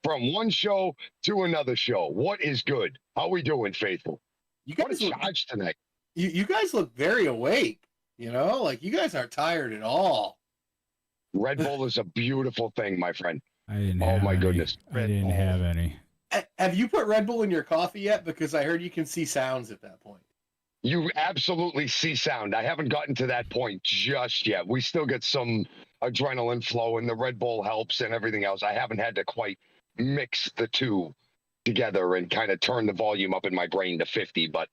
From one show to another show. What is good? How we doing, faithful? You What a guys look, charge tonight. you guys look very awake. You know, like you guys aren't tired at all. Red Bull is a beautiful thing, my friend. I didn't Oh have my any. goodness. I didn't have any. Have you put Red Bull in your coffee yet? Because I heard you can see sounds at that point. You absolutely see sound. I haven't gotten to that point just yet. We still get some adrenaline flow, and the Red Bull helps and everything else. I haven't had to quite mix the two together and kind of turn the volume up in my brain to 50, but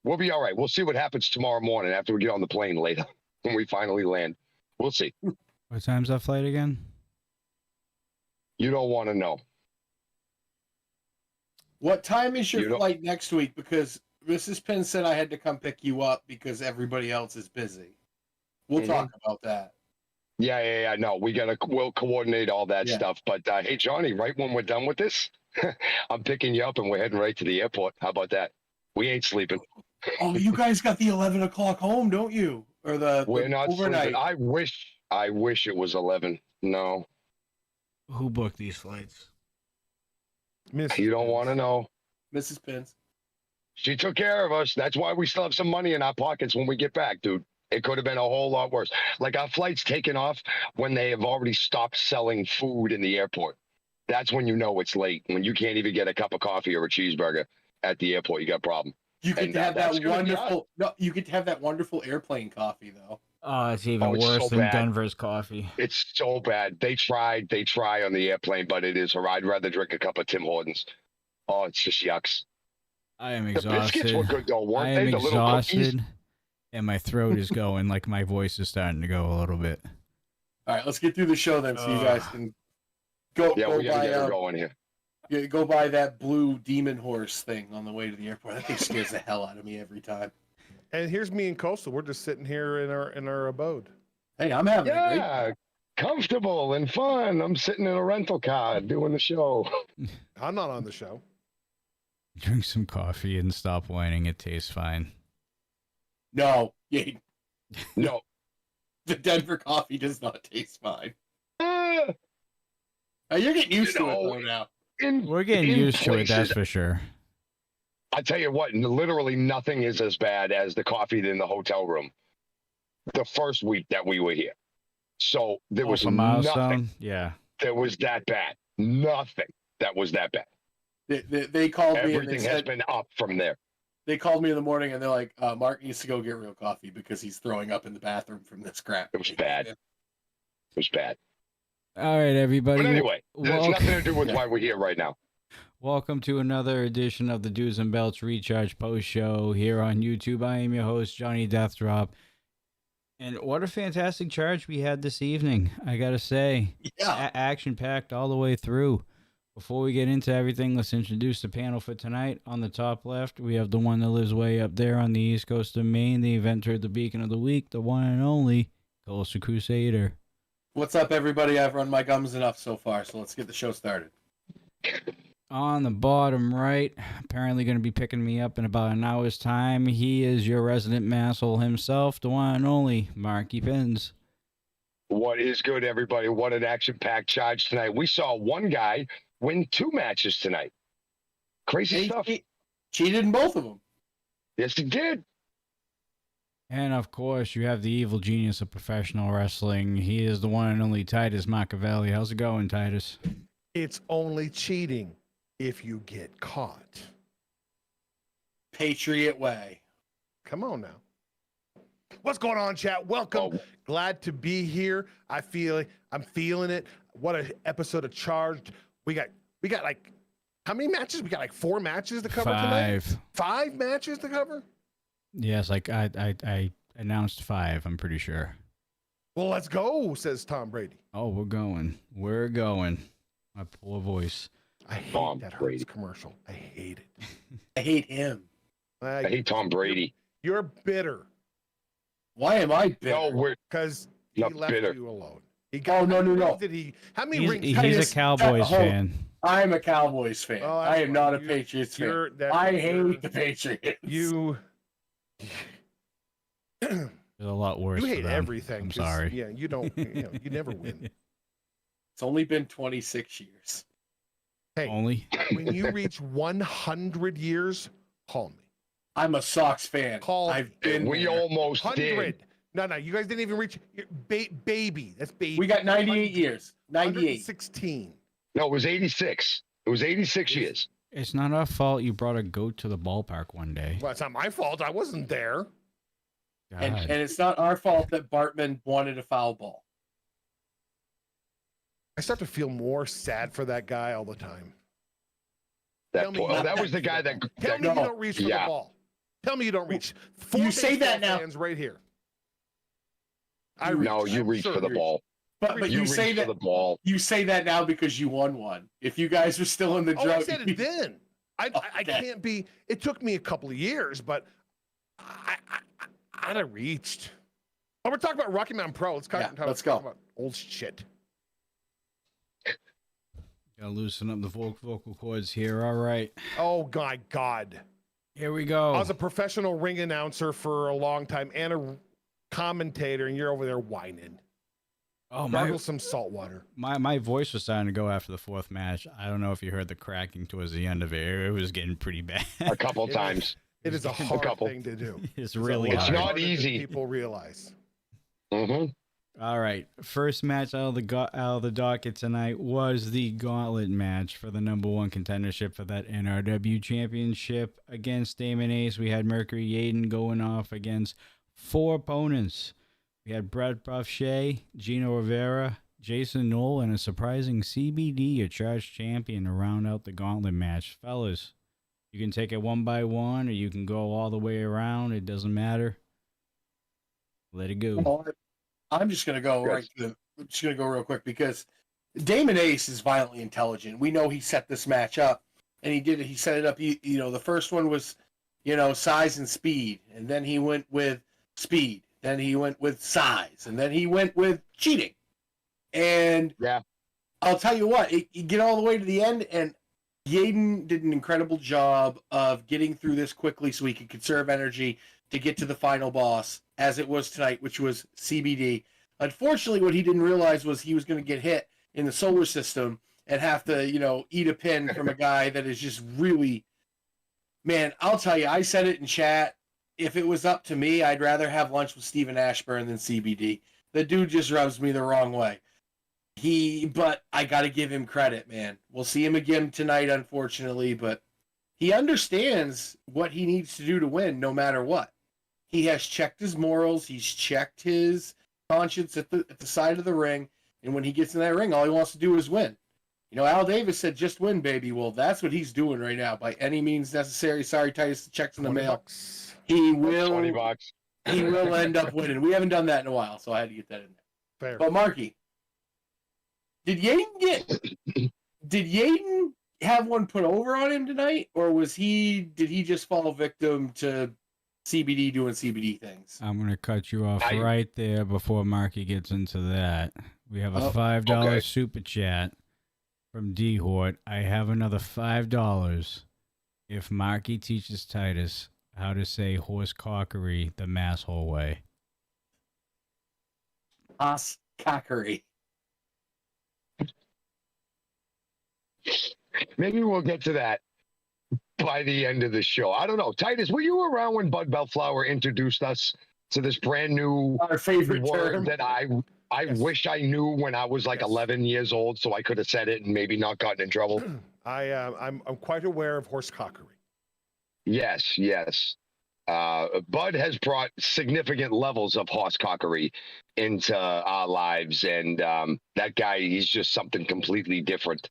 we'll be all right. We'll see what happens tomorrow morning after we get on the plane later when we finally land. We'll see. What time's that flight again? You don't want to know. What time is your flight next week? Because Mrs. Penn said I had to come pick you up because everybody else is busy. We'll talk about that. Yeah. No, we'll coordinate all that stuff. But hey, Johnny, right when we're done with this, I'm picking you up and we're heading right to the airport. How about that? We ain't sleeping. Oh, you guys got the 11 o'clock home, don't you? Or we're not overnight? Sleeping. I wish it was 11. No. Who booked these flights? You don't want to know. Mrs. Pence. She took care of us. That's why we still have some money in our pockets when we get back, dude. It could have been a whole lot worse. Like our flight's taken off when they have already stopped selling food in the airport. That's when you know it's late. When you can't even get a cup of coffee or a cheeseburger at the airport, you got a problem. You get to have that wonderful. No, you get to have that wonderful airplane coffee though. Oh, it's even worse than Denver's coffee. It's so bad. They try on the airplane, but it is. I'd rather drink a cup of Tim Hortons. Oh, it's just yucks. I am exhausted. The biscuits were good though, weren't I am they? The exhausted, and my throat is going. Like my voice is starting to go a little bit. All right, let's get through the show then, so you guys can go. Yeah, go we gotta buy, get her going here. Yeah, go buy that blue demon horse thing on the way to the airport. That thing scares the hell out of me every time. And here's me and Coastal. We're just sitting here in our abode. Hey, I'm having a great comfortable and fun. I'm sitting in a rental car doing the show. I'm not on the show. Drink some coffee and stop whining. It tastes fine. No. No. The Denver coffee does not taste fine. You're getting used to it though now. We're getting used to it, that's for sure. I tell you what, literally nothing is as bad as the coffee in the hotel room the first week that we were here. So there was nothing. Yeah. That was that bad. Nothing that was that bad. They called me. Everything has been up from there. They called me in the morning and they're like, Mark needs to go get real coffee because he's throwing up in the bathroom from this crap. It was bad. It was bad. All right, everybody. But anyway, there's nothing to do with why we're here right now. Welcome to another edition of the Do's and Belts Recharge Post Show here on YouTube. I am your host, Johnny Deathdrop. And what a fantastic charge we had this evening, I got to say. Yeah. Action-packed all the way through. Before we get into everything, let's introduce the panel for tonight. On the top left, we have the one that lives way up there on the east coast of Maine, the inventor, the beacon of the week, the one and only Coastal Crusader. What's up, everybody? I've run my gums enough so far, so let's get the show started. On the bottom right, apparently going to be picking me up in about an hour's time, he is your resident masshole himself, the one and only Marky Pins. What is good, everybody? What an action-packed charge tonight. We saw one guy win 2 matches tonight. Crazy stuff. He cheated in both of them. Yes, he did. And, of course, you have the evil genius of professional wrestling. He is the one and only Titus Machiavelli. How's it going, Titus? It's only cheating if you get caught. Patriot way. Come on now. What's going on, chat? Welcome. Oh. Glad to be here. I'm feeling it. What an episode of Charged. We got like, how many matches? We got like 4 matches to cover tonight? 5 matches to cover? Yes, like I announced 5, I'm pretty sure. Well, let's go, says Tom Brady. Oh, we're going. We're going. My poor voice. I hate that Hurts commercial. I hate it. I hate him. I hate Tom Brady. You're bitter. Why am I bitter? No, because he left you alone. No. How many rings? He's a Cowboys fan. I'm a Cowboys fan. Oh, I am not a Patriots fan. I hate the Patriots. There's a lot worse. You hate everything. I'm sorry. Yeah, you don't. You never win. It's only been 26 years. Hey, only. when you reach 100 years, call me. I'm a Sox fan. Call I've been We there. almost 100. did. No, you guys didn't even reach baby. That's baby. We got 98 years. 98. 116. No, it was 86. It was 86 years. It's not our fault you brought a goat to the ballpark one day. Well, it's not my fault. I wasn't there. And it's not our fault that Bartman wanted a foul ball. I start to feel more sad for that guy all the time. That was the guy that. Tell me you don't reach for the ball. Tell me you don't reach. You say that now. Fans right here. You reach for the ball. But you say that for the ball. You say that now because you won one. If you guys were still in the drought, I said it then. I can't be. It took me a couple of years, but I'd have reached. Oh, we're talking about Rocky Mountain Pro. Let's go. About old shit. Gotta loosen up the vocal cords here. All right. Oh my God. Here we go. I was a professional ring announcer for a long time and a commentator, and you're over there whining. Oh, gargle some salt water. My voice was starting to go after the fourth match. I don't know if you heard the cracking towards the end of it. It was getting pretty bad. A couple times. It is a hard thing to do. It's really hard. It's not easy. People realize. Mm-hmm. All right. First match out of the docket tonight was the Gauntlet Match for the #1 contendership for that NRW championship. Against Damon Ace, we had Mercury Yaden going off against 4 opponents. We had Brett Buffshay, Gino Rivera, Jason Knoll, and a surprising CBD, a charged champion, to round out the Gauntlet Match. Fellas, you can take it one by one, or you can go all the way around. It doesn't matter. Let it go. Well, I'm just gonna go real quick because Damon Ace is violently intelligent. We know he set this match up, and he set it up. The first one was, size and speed, and then he went with speed, then he went with size, and then he went with cheating. And I'll tell you what, you get all the way to the end, and Yaden did an incredible job of getting through this quickly so he could conserve energy to get to the final boss, as it was tonight, which was CBD. Unfortunately, what he didn't realize was he was going to get hit in the solar system and have to, eat a pin from a guy that is just really, man, I'll tell you, I said it in chat. If it was up to me, I'd rather have lunch with Steven Ashburn than CBD. The dude just rubs me the wrong way. But I got to give him credit, man. We'll see him again tonight, unfortunately, but he understands what he needs to do to win no matter what. He has checked his morals. He's checked his conscience at the side of the ring. And when he gets in that ring, all he wants to do is win. Al Davis said, just win, baby. Well, that's what he's doing right now by any means necessary. Sorry, Titus, the check's in the mail. $20. He will $20. He will end up winning. We haven't done that in a while, so I had to get that in there. Fair. But Marky, did Yaden have one put over on him tonight, or did he just fall victim to CBD doing CBD things? I'm going to cut you off right there before Marky gets into that. We have a $5 super chat from D Hort. I have another $5 if Marky teaches Titus how to say horse cockery the masshole way. Horse cockery. Maybe we'll get to that by the end of the show. I don't know. Titus, were you around when Bud Bellflower introduced us to this brand new our favorite word term that I wish I knew when I was like 11 years old, so I could have said it and maybe not gotten in trouble? I'm quite aware of horse cockery. Yes. Bud has brought significant levels of horse cockery into our lives, and that guy, he's just something completely different.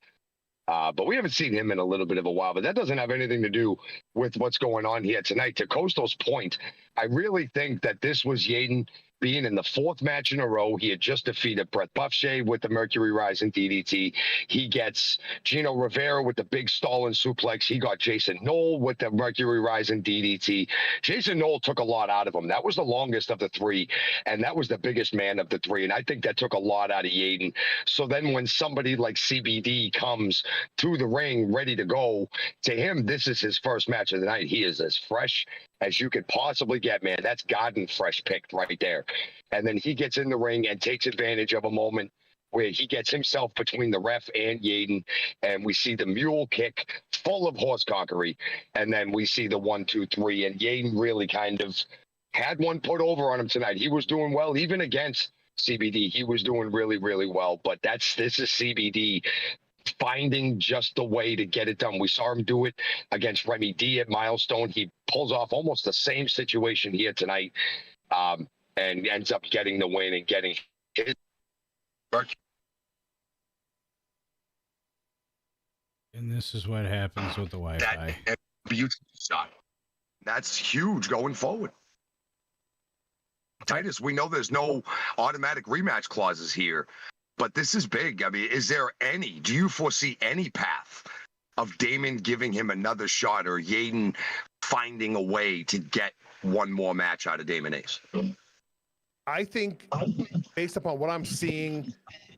But we haven't seen him in a little bit of a while, but that doesn't have anything to do with what's going on here tonight. To Coastal's point, I really think that this was Yaden being in the 4th match in a row. He had just defeated Brett Buffshay with the Mercury Rising DDT. He gets Gino Rivera with the big Stalin suplex. He got Jason Knoll with the Mercury Rising DDT. Jason Knoll took a lot out of him. That was the longest of the 3, and that was the biggest man of the 3, and I think that took a lot out of Yaden. So then when somebody like CBD comes to the ring ready to go, to him, this is his first match of the night. He is as fresh as you could possibly get, man. That's garden fresh picked right there. And then he gets in the ring and takes advantage of a moment where he gets himself between the ref and Yaden, and we see the mule kick full of horse cockery, and then we see the 1, 2, 3, and Yaden really kind of had one put over on him tonight. He was doing well, even against CBD. He was doing really, really well, but this is CBD finding just the way to get it done. We saw him do it against Remy D at Milestone. He pulls off almost the same situation here tonight, and ends up getting the win and getting his. And this is what happens with the Wi-Fi. That beautiful shot. That's huge going forward. Titus, we know there's no automatic rematch clauses here, but this is big. I mean, do you foresee any path of Damon giving him another shot or Yaden finding a way to get one more match out of Damon Ace? I think, based upon what I'm seeing,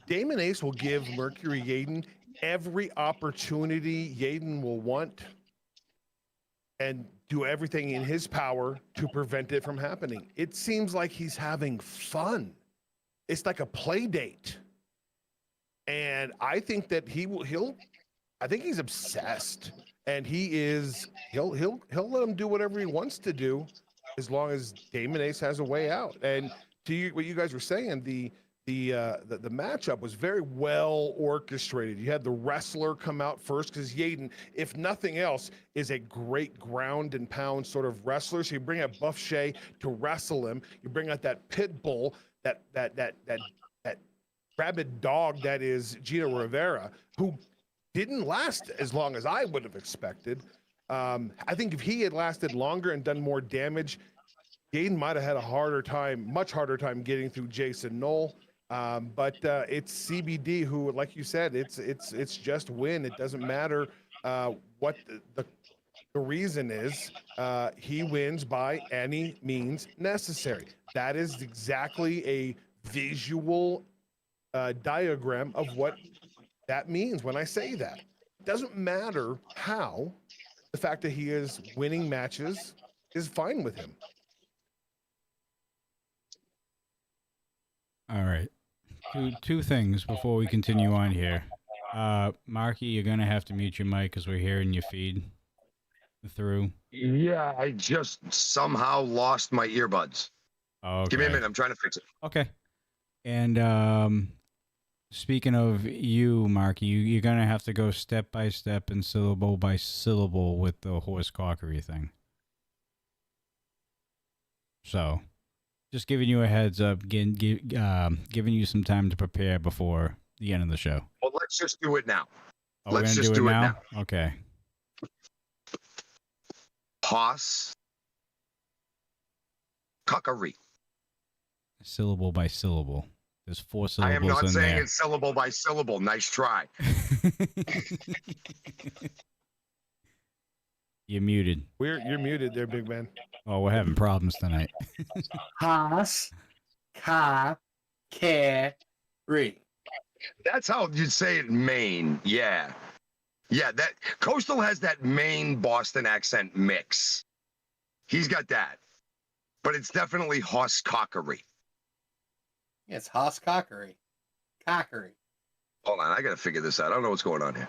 Damon Ace will give Mercury Yaden every opportunity Yaden will want and do everything in his power to prevent it from happening. It seems like he's having fun. It's like a play date. And I think that I think he's obsessed, and he'll let him do whatever he wants to do as long as Damon Ace has a way out. And what you guys were saying, the matchup was very well orchestrated. You had the wrestler come out first because Yaden, if nothing else, is a great ground and pound sort of wrestler. So you bring out Buff Shea to wrestle him. You bring out that pit bull, that rabid dog that is Gino Rivera, who didn't last as long as I would have expected. I think if he had lasted longer and done more damage, Yaden might have had a much harder time getting through Jason Knoll. But it's CBD who, like you said, it's just win. It doesn't matter what the reason is. He wins by any means necessary. That is exactly a visual diagram of what that means when I say that. It doesn't matter how. The fact that he is winning matches is fine with him. All right. Two things before we continue on here. Marky, you're going to have to mute your mic because we're hearing your feed through. Yeah, I just somehow lost my earbuds. Okay. Give me a minute. I'm trying to fix it. Okay. And speaking of you, Marky, you're going to have to go step by step and syllable by syllable with the horse cockery thing. So, just giving you a heads up, giving you some time to prepare before the end of the show. Well, let's just do it now. Oh, let's just do it now. Okay. Horse cockery. Syllable by syllable. There's 4 syllables in there. I am not saying it syllable by syllable. Nice try. You're muted. You're muted there, big man. Oh, we're having problems tonight. Haas, ka, care, re. That's how you'd say it in Maine. Yeah. Yeah, that Coastal has that Maine Boston accent mix. He's got that. But it's definitely horse cockery. Yeah, it's Haas cockery. Cockery. Hold on, I gotta figure this out. I don't know what's going on here.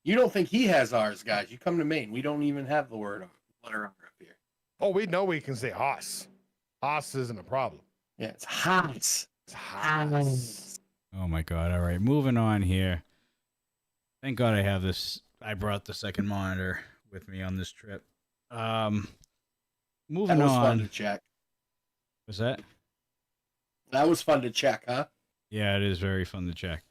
You don't think he has ours, guys. You come to Maine. We don't even have the letter R up here. Oh, we know we can say Haas. Haas isn't a problem. Yeah, it's Haas. It's Haas. Oh my God. All right. Moving on here. Thank God I have this. I brought the second monitor with me on this trip. Moving That was on. fun to check. Was that? That was fun to check, huh? Yeah, it is very fun to check.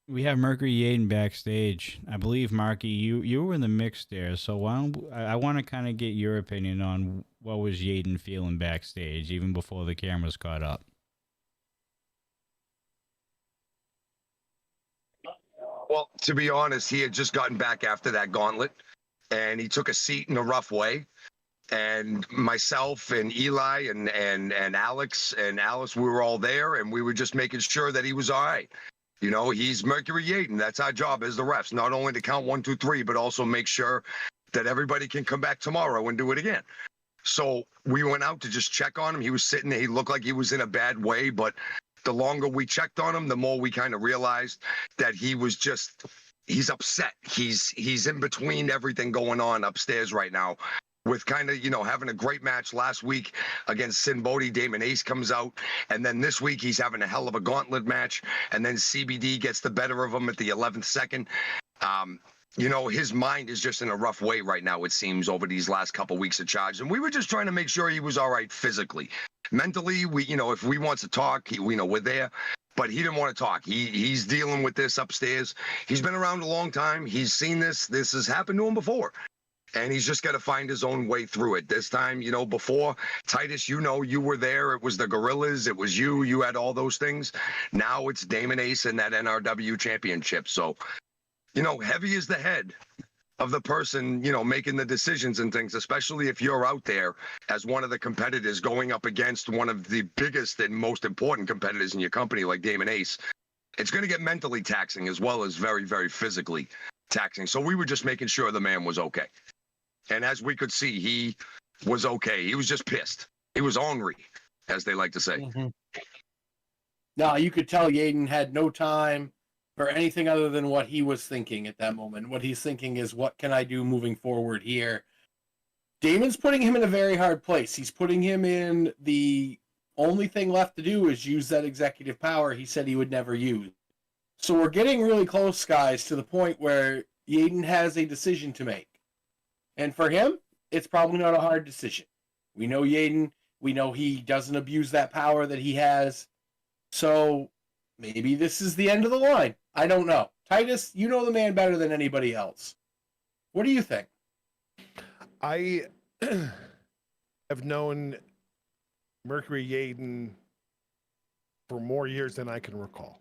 We have Mercury Yaden backstage. I believe, Marky, you were in the mix there, so I want to kind of get your opinion on what was Yaden feeling backstage, even before the cameras caught up. Well, to be honest, he had just gotten back after that gauntlet, and he took a seat in a rough way. And myself and Eli and Alex and Alice, we were all there, and we were just making sure that he was all right. You know, he's Mercury Yaden. That's our job as the refs, not only to count 1, 2, 3, but also make sure that everybody can come back tomorrow and do it again. So we went out to just check on him. He was sitting there. He looked like he was in a bad way, but the longer we checked on him, the more we kind of realized that he's upset. He's in between everything going on upstairs right now. With kind of, having a great match last week against Sin Bodhi, Damon Ace comes out. And then this week he's having a hell of a gauntlet match. And then CBD gets the better of him at the 11th second. His mind is just in a rough way right now, it seems, over these last couple weeks of charge. And we were just trying to make sure he was all right physically. Mentally, if he wants to talk, we're there. But he didn't want to talk. He's dealing with this upstairs. He's been around a long time. He's seen this. This has happened to him before. And he's just got to find his own way through it. This time, before, Titus, you were there. It was the Gorillas. It was you. You had all those things. Now it's Damon Ace and that NRW championship. So, heavy is the head of the person, making the decisions and things, especially if you're out there as one of the competitors going up against one of the biggest and most important competitors in your company like Damon Ace. It's going to get mentally taxing as well as very, very physically taxing. So we were just making sure the man was okay. And as we could see, he was okay. He was just pissed. He was ornery, as they like to say. Mm-hmm. No, you could tell Yaden had no time for anything other than what he was thinking at that moment. What he's thinking is, what can I do moving forward here? Damon's putting him in a very hard place. He's putting him in the only thing left to do is use that executive power he said he would never use. So we're getting really close, guys, to the point where Yaden has a decision to make. And for him, it's probably not a hard decision. We know Yaden. We know he doesn't abuse that power that he has. So maybe this is the end of the line. I don't know. Titus, you know the man better than anybody else. What do you think? I have known Mercury Yaden for more years than I can recall.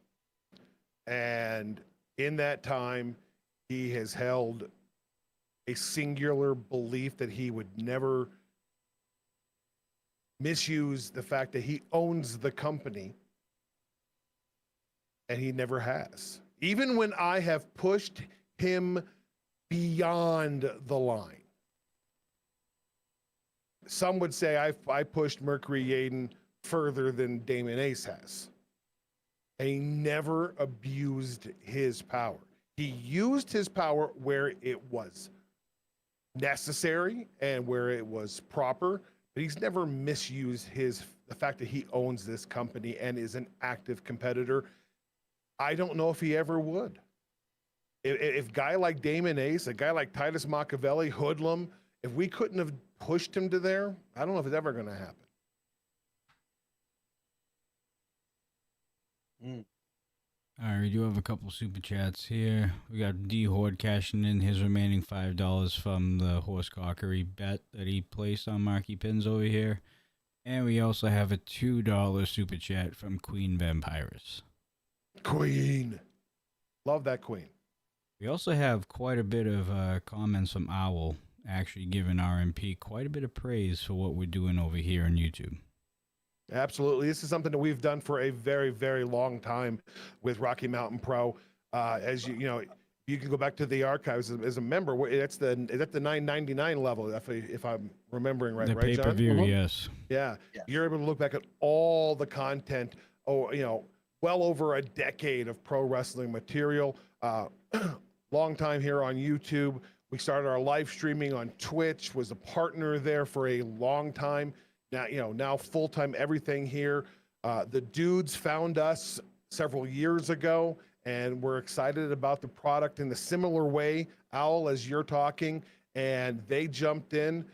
And in that time, he has held a singular belief that he would never misuse the fact that he owns the company. And he never has. Even when I have pushed him beyond the line. Some would say I pushed Mercury Yaden further than Damon Ace has. And he never abused his power. He used his power where it was necessary and where it was proper, but he's never misused the fact that he owns this company and is an active competitor. I don't know if he ever would. If a guy like Damon Ace, a guy like Titus Machiavelli, Hoodlum, if we couldn't have pushed him to there, I don't know if it's ever going to happen. All right, we do have a couple super chats here. We got D Horde cashing in his remaining $5 from the horse cockery bet that he placed on Marky Pins over here. And we also have a $2 super chat from Queen Vampirus. Queen. Love that queen. We also have quite a bit of comments from Owl actually giving RMP quite a bit of praise for what we're doing over here on YouTube. Absolutely. This is something that we've done for a very, very long time with Rocky Mountain Pro. As you can go back to the archives as a member. It's the $9.99 level, if I'm remembering right. The right, pay-per-view, John? yes. Yeah. You're able to look back at all the content. Well over a decade of pro wrestling material. Long time here on YouTube. We started our live streaming on Twitch. Was a partner there for a long time. Now full-time everything here. The dudes found us several years ago, and we're excited about the product in a similar way, Owl, as you're talking, and they jumped in.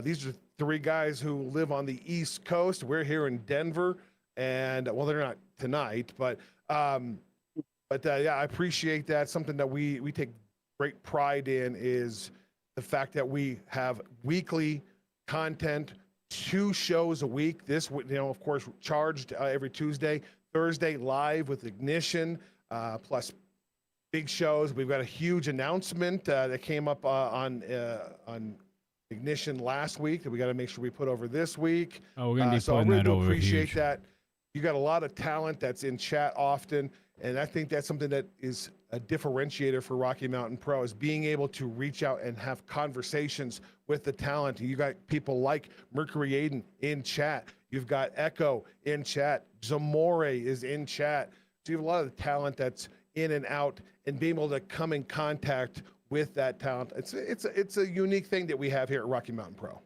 These are three guys who live on the East Coast. We're here in Denver, and well, they're not tonight, but yeah, I appreciate that. Something that we take great pride in is the fact that we have weekly content, 2 shows a week. This, of course, charged every Tuesday, Thursday live with Ignition, plus big shows. We've got a huge announcement that came up on Ignition last week that we got to make sure we put over this week. Oh, we're gonna be so I putting really that do over appreciate huge. that. You got a lot of talent that's in chat often, And I think that's something that is a differentiator for Rocky Mountain Pro, is being able to reach out and have conversations with the talent. You got people like Mercury Aiden in chat. You've got Echo in chat. Zamore is in chat. So you have a lot of the talent that's in and out, and being able to come in contact with that talent. It's a unique thing that we have here at Rocky Mountain Pro.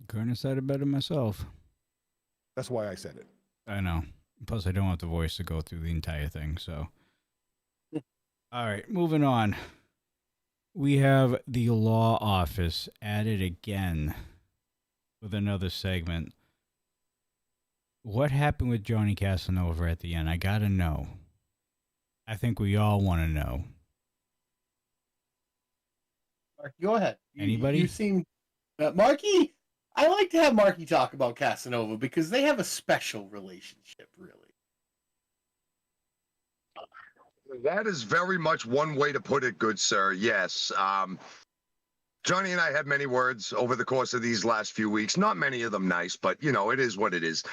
Couldn't have said it better myself. That's why I said it. I know. Plus, I don't want the voice to go through the entire thing. So, all right, moving on. We have the law office at it again with another segment. What happened with Johnny Casanova at the end? I gotta know. I think we all want to know. Mark, go ahead. Anybody? You seem, Marky. I like to have Marky talk about Casanova because they have a special relationship, really. That is very much one way to put it, good sir. Yes. Johnny and I had many words over the course of these last few weeks. Not many of them nice, but, it is what it is.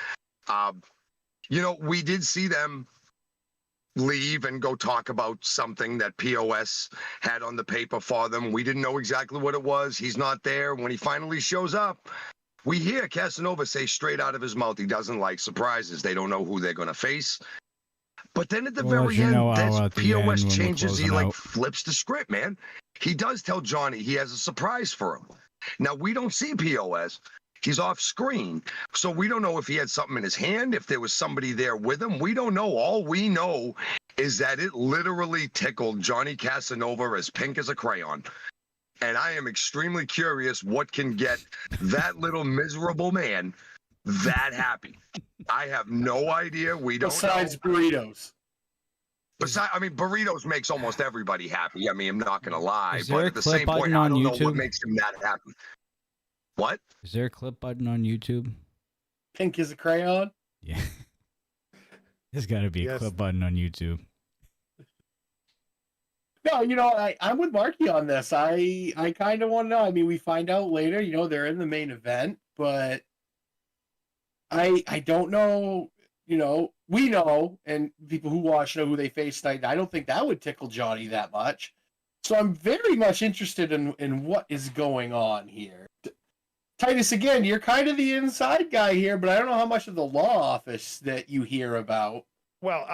We did see them leave and go talk about something that POS had on the paper for them. We didn't know exactly what it was. He's not there. When he finally shows up, we hear Casanova say straight out of his mouth he doesn't like surprises. They don't know who they're going to face. But then at the very end, that's POS changes. He flips the script, man. He does tell Johnny he has a surprise for him. Now, we don't see POS. He's off screen. So we don't know if he had something in his hand, if there was somebody there with him. We don't know. All we know is that it literally tickled Johnny Casanova as pink as a crayon. And I am extremely curious what can get that little miserable man that happy. I have no idea. We don't Besides know. burritos. Burritos makes almost everybody happy. I mean, I'm not going to lie. Is there But a at the clip same point, button I on don't know YouTube? what makes him that happy. What? Is there a clip button on YouTube? Pink as a crayon? Yeah. There's got to be a clip button on YouTube. No, I'm with Marky on this. I kind of want to know. I mean, we find out later, they're in the main event, but I don't know, we know, and people who watch know who they face tonight. I don't think that would tickle Johnny that much. So I'm very much interested in what is going on here. Titus, again, you're kind of the inside guy here, but I don't know how much of the law office that you hear about. Well,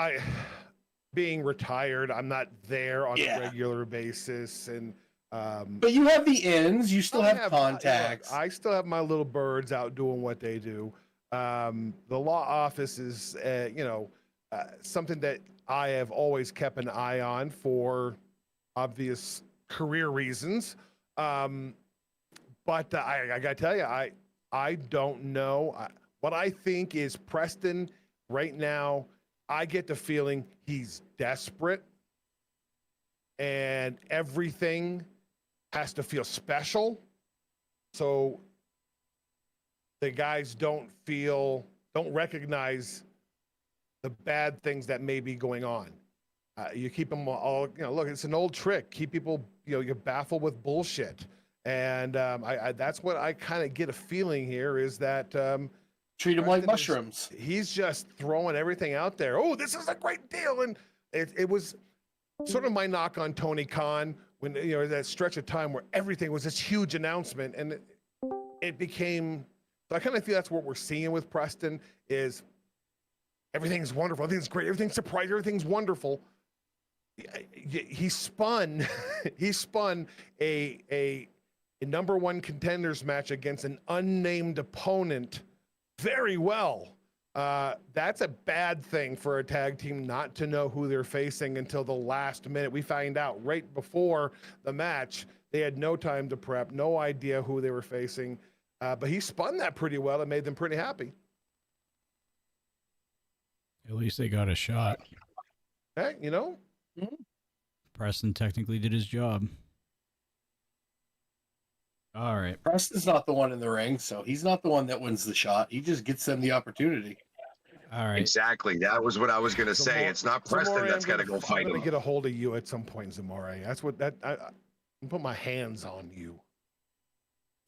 being retired, I'm not there on a regular basis, and but you have the ins. You still have contacts. I still have my little birds out doing what they do. The law office is, something that I have always kept an eye on for obvious career reasons. But I got to tell you, I don't know. What I think is Preston right now, I get the feeling he's desperate and everything has to feel special. So the guys don't recognize the bad things that may be going on. You keep them all, look, it's an old trick. Keep people, you baffle with bullshit. And that's what I kind of get a feeling here is that treat them like mushrooms. He's just throwing everything out there. Oh, this is a great deal. And it was sort of my knock on Tony Khan when, that stretch of time where everything was this huge announcement and it became, so I kind of feel that's what we're seeing with Preston is everything's wonderful. Everything's great. Everything's surprising. Everything's wonderful. He spun a number one contenders match against an unnamed opponent very well. That's a bad thing for a tag team not to know who they're facing until the last minute. We find out right before the match. They had no time to prep, no idea who they were facing. But he spun that pretty well and made them pretty happy. At least they got a shot. Hey, Preston technically did his job. All right. Preston's not the one in the ring, so he's not the one that wins the shot. He just gets them the opportunity. All right. Exactly. That was what I was going to say. It's not Preston that's got to go fight him. I'm going to get a hold of you at some point, Zamore. That's what I'm put my hands on you.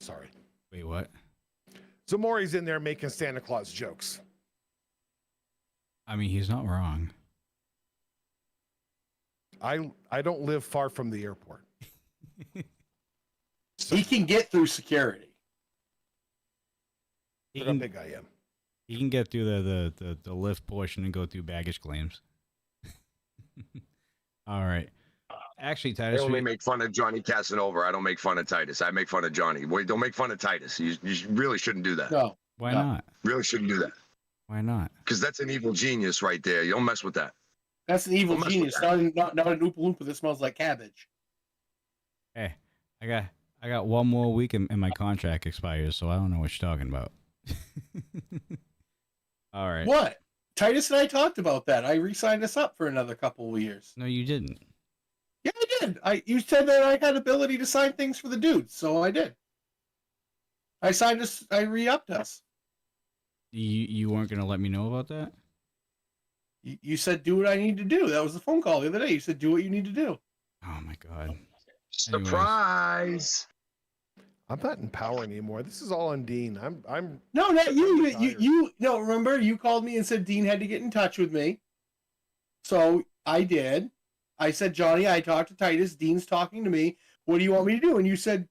Sorry. Wait, what? Zamore's in there making Santa Claus jokes. I mean, he's not wrong. I don't live far from the airport. So, He can get through security. He look how can, big I am. he can get through the lift portion and go through baggage claims. All right. Actually, I Titus, only make fun of Johnny Casanova. I don't make fun of Titus. I make fun of Johnny. Wait, don't make fun of Titus. You really shouldn't do that. No. why No. not? Really shouldn't do that. Why not? Because that's an evil genius right there. You don't mess with that. That's an evil Don't mess with genius, not an Oompa Loompa that smells like cabbage. Hey, I got one more week and my contract expires, so I don't know what you're talking about. All right. What? Titus and I talked about that. I re-signed us up for another couple of years. No, you didn't. Yeah, I did. You said that I had ability to sign things for the dudes, so I did. I signed us. I re-upped us. You weren't gonna let me know about that? You said do what I need to do. That was the phone call the other day. You said do what you need to do. Oh my god. Surprise! I'm not in power anymore. This is all on Dean. I'm No, not you. tired. You. No, remember you called me and said Dean had to get in touch with me. So I did. I said, Johnny, I talked to Titus. Dean's talking to me. What do you want me to do? And you said,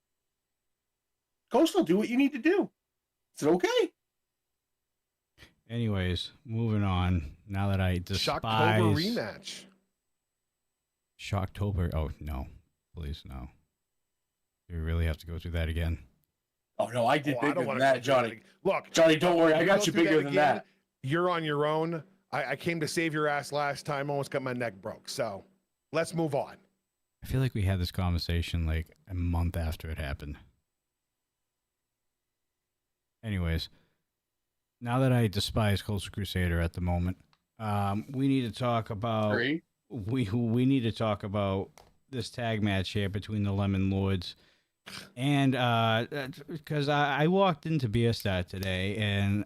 Coastal, do what you need to do. I said, okay. Anyways, moving on. Now that I despise Shocktober rematch. Shocktober. Oh no, please no. Do we really have to go through that again? Oh no, I did Oh, I bigger don't than wanna that, go through Johnny. Look, Johnny, don't worry. I you got go you through bigger than again, that. You're on your own. I came to save your ass last time. Almost got my neck broke. So let's move on. I feel like we had this conversation like a month after it happened. Anyways, now that I despise Coastal Crusader at the moment, we need to talk about we need to talk about this tag match here between the Lemon Lords. And because I walked into Bierstadt today, and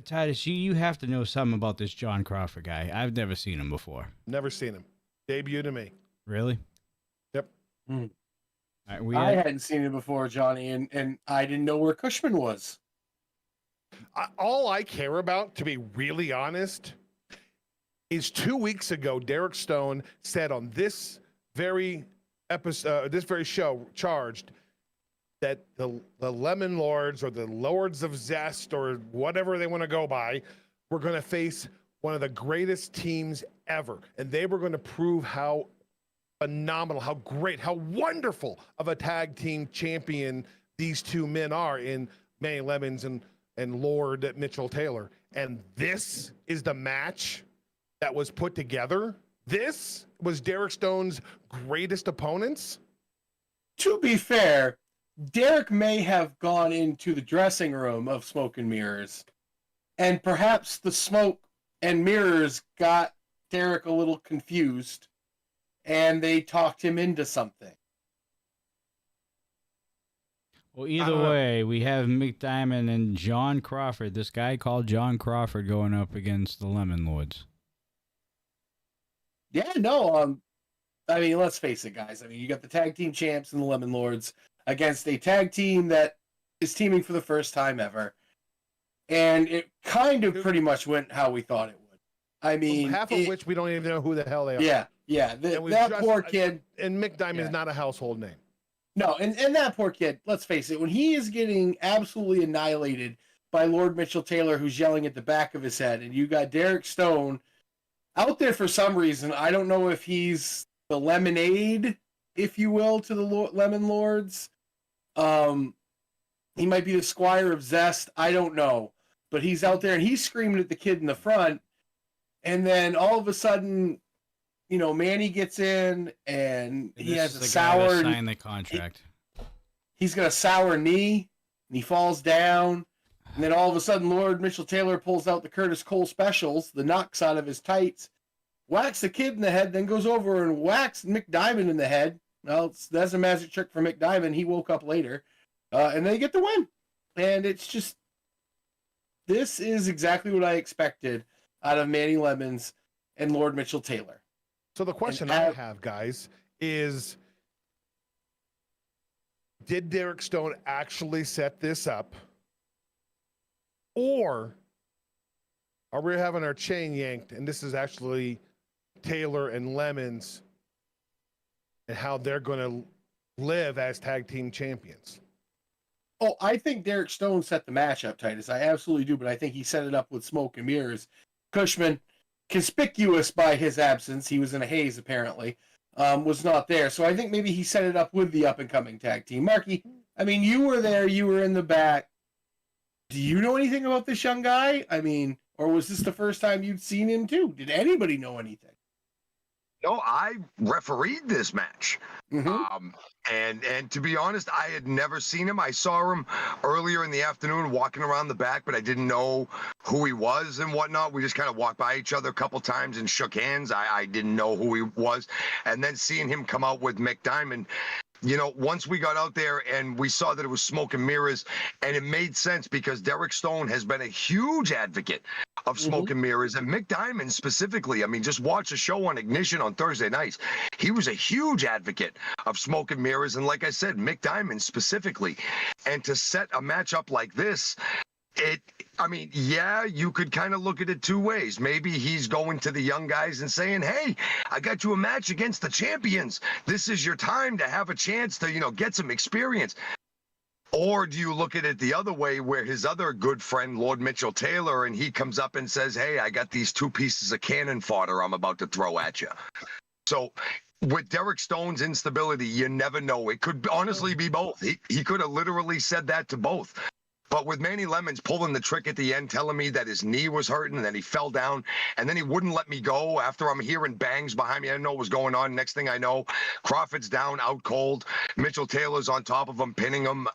Titus, you have to know something about this John Crawford guy. I've never seen him before. Never seen him. Debut to me. Really? Yep. All right, I hadn't seen it before, Johnny, and I didn't know where Cushman was. All I care about, to be really honest, is 2 weeks ago, Derek Stone said on this very episode, this very show, Charged, that the Lemon Lords or the Lords of Zest or whatever they want to go by were going to face one of the greatest teams ever. And they were going to prove how phenomenal, how great, how wonderful of a tag team champion these two men are in Manny Lemons and Lord Mitchell Taylor. And this is the match that was put together. This was Derek Stone's greatest opponents. To be fair, Derek may have gone into the dressing room of Smoke and Mirrors, and perhaps the smoke and mirrors got Derek a little confused, and they talked him into something. Well, either way, we have Mick Diamond and John Crawford, this guy called John Crawford, going up against the Lemon Lords. Yeah, no, I mean, let's face it, guys. I mean, you got the tag team champs and the Lemon Lords against a tag team that is teaming for the first time ever. And it kind of pretty much went how we thought it would. I mean, half of which we don't even know who the hell they are. Yeah. That poor kid. And Mick Diamond is not a household name. No, and that poor kid, let's face it, when he is getting absolutely annihilated by Lord Mitchell Taylor, who's yelling at the back of his head, and you got Derek Stone out there for some reason. I don't know if he's the lemonade, if you will, to the Lemon Lords. He might be the Squire of Zest. I don't know. But he's out there and he's screaming at the kid in the front. And then all of a sudden, you know, Manny gets in and he has a sour. Sign the contract. He's got a sour knee and he falls down. And then all of a sudden, Lord Mitchell Taylor pulls out the Curtis Cole specials, the knocks out of his tights, whacks the kid in the head, then goes over and whacks Mick Diamond in the head. Well, that's a magic trick for Mick Diamond. He woke up later. And they get the win. And it's just, this is exactly what I expected out of Manny Lemons and Lord Mitchell Taylor. So the question I have, guys, is did Derek Stone actually set this up? Or are we having our chain yanked? And this is actually Taylor and Lemons and how they're going to live as tag team champions. Oh, I think Derek Stone set the match up, Titus. I absolutely do, but I think he set it up with smoke and mirrors. Cushman, conspicuous by his absence, he was in a haze apparently, was not there. So I think maybe he set it up with the up-and-coming tag team. Marky, I mean, you were there, you were in the back. Do you know anything about this young guy? I mean, or was this the first time you'd seen him too? Did anybody know anything? No, I refereed this match. Mm-hmm. And to be honest, I had never seen him. I saw him earlier in the afternoon walking around the back, but I didn't know who he was and whatnot. We just kind of walked by each other a couple times and shook hands. I didn't know who he was. And then seeing him come out with Mick Diamond, you know, once we got out there and we saw that it was smoke and mirrors, and it made sense because Derek Stone has been a huge advocate of smoke and mirrors, and Mick Diamond specifically. I mean, just watch the show on Ignition on Thursday nights. He was a huge advocate of smoke and mirrors, and like I said, Mick Diamond specifically. And to set a match up like this, I mean, yeah, you could kind of look at it two ways. Maybe he's going to the young guys and saying, hey, I got you a match against the champions. This is your time to have a chance to, you know, get some experience. Or do you look at it the other way where his other good friend, Lord Mitchell Taylor, and he comes up and says, hey, I got these 2 pieces of cannon fodder I'm about to throw at you. So with Derek Stone's instability, you never know. It could honestly be both. He could have literally said that to both. But with Manny Lemons pulling the trick at the end, telling me that his knee was hurting and then he fell down and then he wouldn't let me go after I'm hearing bangs behind me. I didn't know what was going on. Next thing I know, Crawford's down, out cold. Mitchell Taylor's on top of him, pinning him.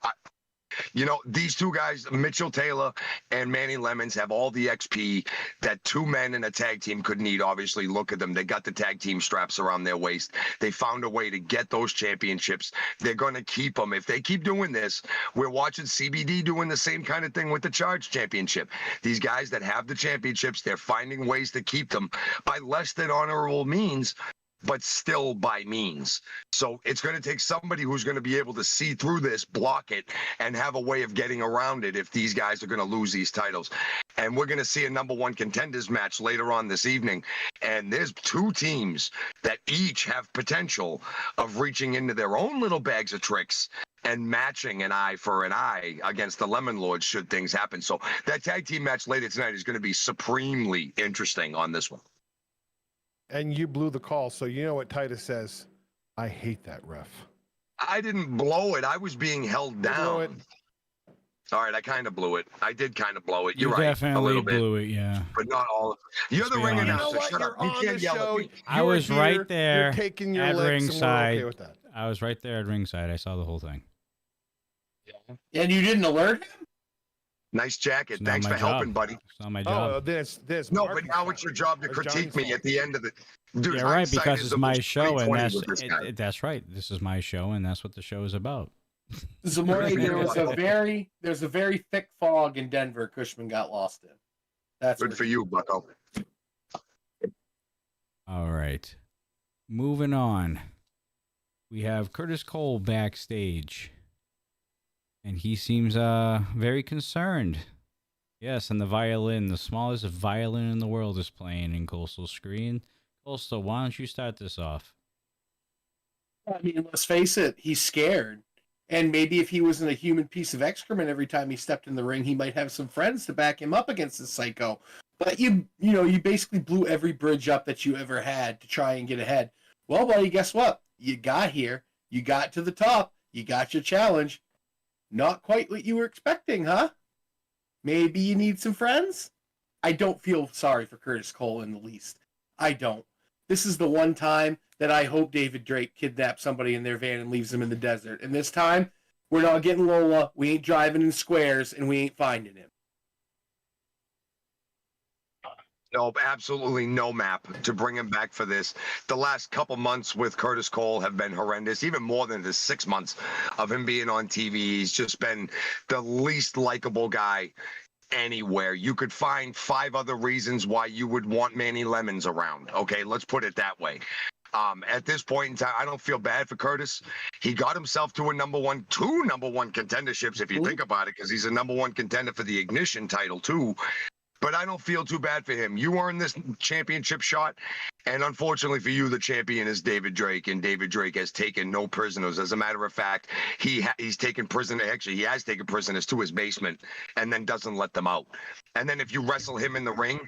You know, these two guys, Mitchell Taylor and Manny Lemons, have all the XP that 2 men in a tag team could need. Obviously, look at them. They got the tag team straps around their waist. They found a way to get those championships. They're going to keep them. If they keep doing this, we're watching CBD doing the same kind of thing with the Charge Championship. These guys that have the championships, they're finding ways to keep them by less than honorable means, but still by means. So it's going to take somebody who's going to be able to see through this, block it, and have a way of getting around it if these guys are going to lose these titles. And we're going to see a #1 contenders match later on this evening. And there's 2 teams that each have potential of reaching into their own little bags of tricks and matching an eye for an eye against the Lemon Lords should things happen. So that tag team match later tonight is going to be supremely interesting on this one. And you blew the call, so you know what Titus says. I hate that ref. I didn't blow it. I was being held down. All right, I kind of blew it. I did kind of blow it. You're right. Definitely a little blew bit, it, yeah. but not all. You're the ring announcer. Shut up. You can't yell at me. I was right there You're taking your at licks, ringside. and we're okay with that. I was right there at ringside. I saw the whole thing. And you didn't alert him? Nice jacket. It's not Thanks my for job. helping, buddy. It's not my Oh, job. there's No, Marky's but now fault. it's your job to Or critique Johnny's me fault. at the end of the. Dude, Yeah, right, hindsight because is it's the my most show, and 20/20 with this guy. that's right. This is my show, and that's what the show is about. Zamora, there's a very thick fog in Denver Cushman got lost in. That's Good what- for you, Bucko. All right. Moving on. We have Curtis Cole backstage. And he seems very concerned. Yes, and the violin, the smallest violin in the world, is playing in Coastal's screen. Coastal, why don't you start this off? I mean, let's face it, he's scared. And maybe if he wasn't a human piece of excrement every time he stepped in the ring, he might have some friends to back him up against this psycho. But you basically blew every bridge up that you ever had to try and get ahead. Well, buddy, guess what? You got here. You got to the top. You got your challenge. Not quite what you were expecting, huh? Maybe you need some friends? I don't feel sorry for Curtis Cole in the least. I don't. This is the one time that I hope David Drake kidnaps somebody in their van and leaves them in the desert. And this time, we're not getting Lola, we ain't driving in squares, and we ain't finding him. No, absolutely no map to bring him back for this. The last couple months with Curtis Cole have been horrendous, even more than the 6 months of him being on TV. He's just been the least likable guy anywhere. You could find 5 other reasons why you would want Manny Lemons around. Okay, let's put it that way. At this point in time, I don't feel bad for Curtis. He got himself to two number one contenderships, if you think about it, because he's a #1 contender for the Ignition title too. but I don't feel too bad for him. You earned this championship shot, and unfortunately for you, the champion is David Drake, and David Drake has taken no prisoners. As a matter of fact, he's taken prisoner. Actually, he has taken prisoners to his basement, and then doesn't let them out. And then if you wrestle him in the ring,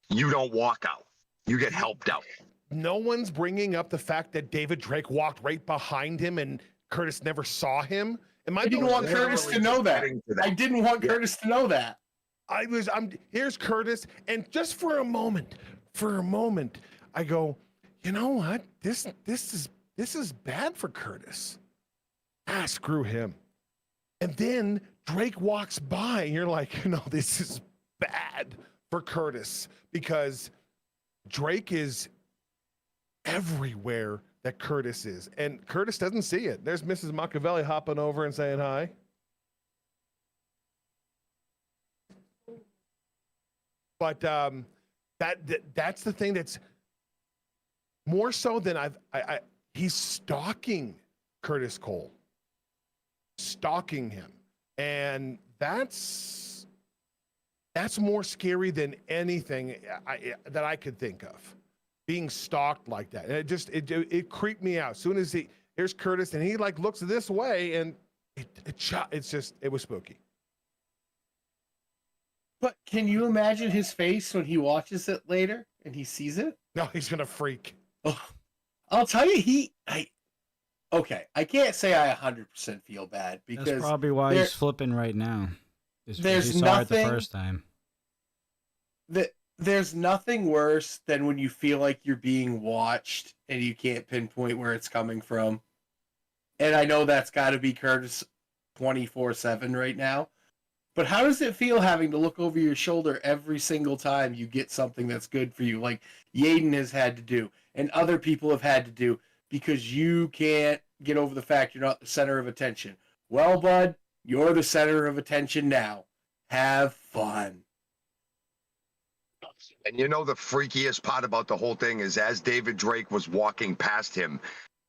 you don't walk out. You get helped out. No one's bringing up the fact that David Drake walked right behind him and Curtis never saw him. I didn't want Curtis to know that. I didn't want Curtis to know that. Here's Curtis, and just for a moment, I go, you know what? This is bad for Curtis. Screw him. And then Drake walks by, and you're like, no, this is bad for Curtis because Drake is everywhere that Curtis is, and Curtis doesn't see it. There's Mrs. Machiavelli hopping over and saying hi. But that's the thing that's more so than he's stalking Curtis Cole, stalking him, and that's more scary than anything that I could think of. Being stalked like that, and it creeped me out. As soon as here's Curtis, and he like looks this way, and it was spooky. But can you imagine his face when he watches it later and he sees it? No, he's gonna freak. Oh, I'll tell you, I can't say I 100% feel bad because that's probably why he's flipping right now. There's he saw it the first time. There's nothing worse than when you feel like you're being watched and you can't pinpoint where it's coming from. And I know that's got to be Curtis 24/7 right now. But how does it feel having to look over your shoulder every single time you get something that's good for you, like Yaden has had to do and other people have had to do because you can't get over the fact you're not the center of attention? Well, bud, you're the center of attention now. Have fun. And you know the freakiest part about the whole thing is as David Drake was walking past him,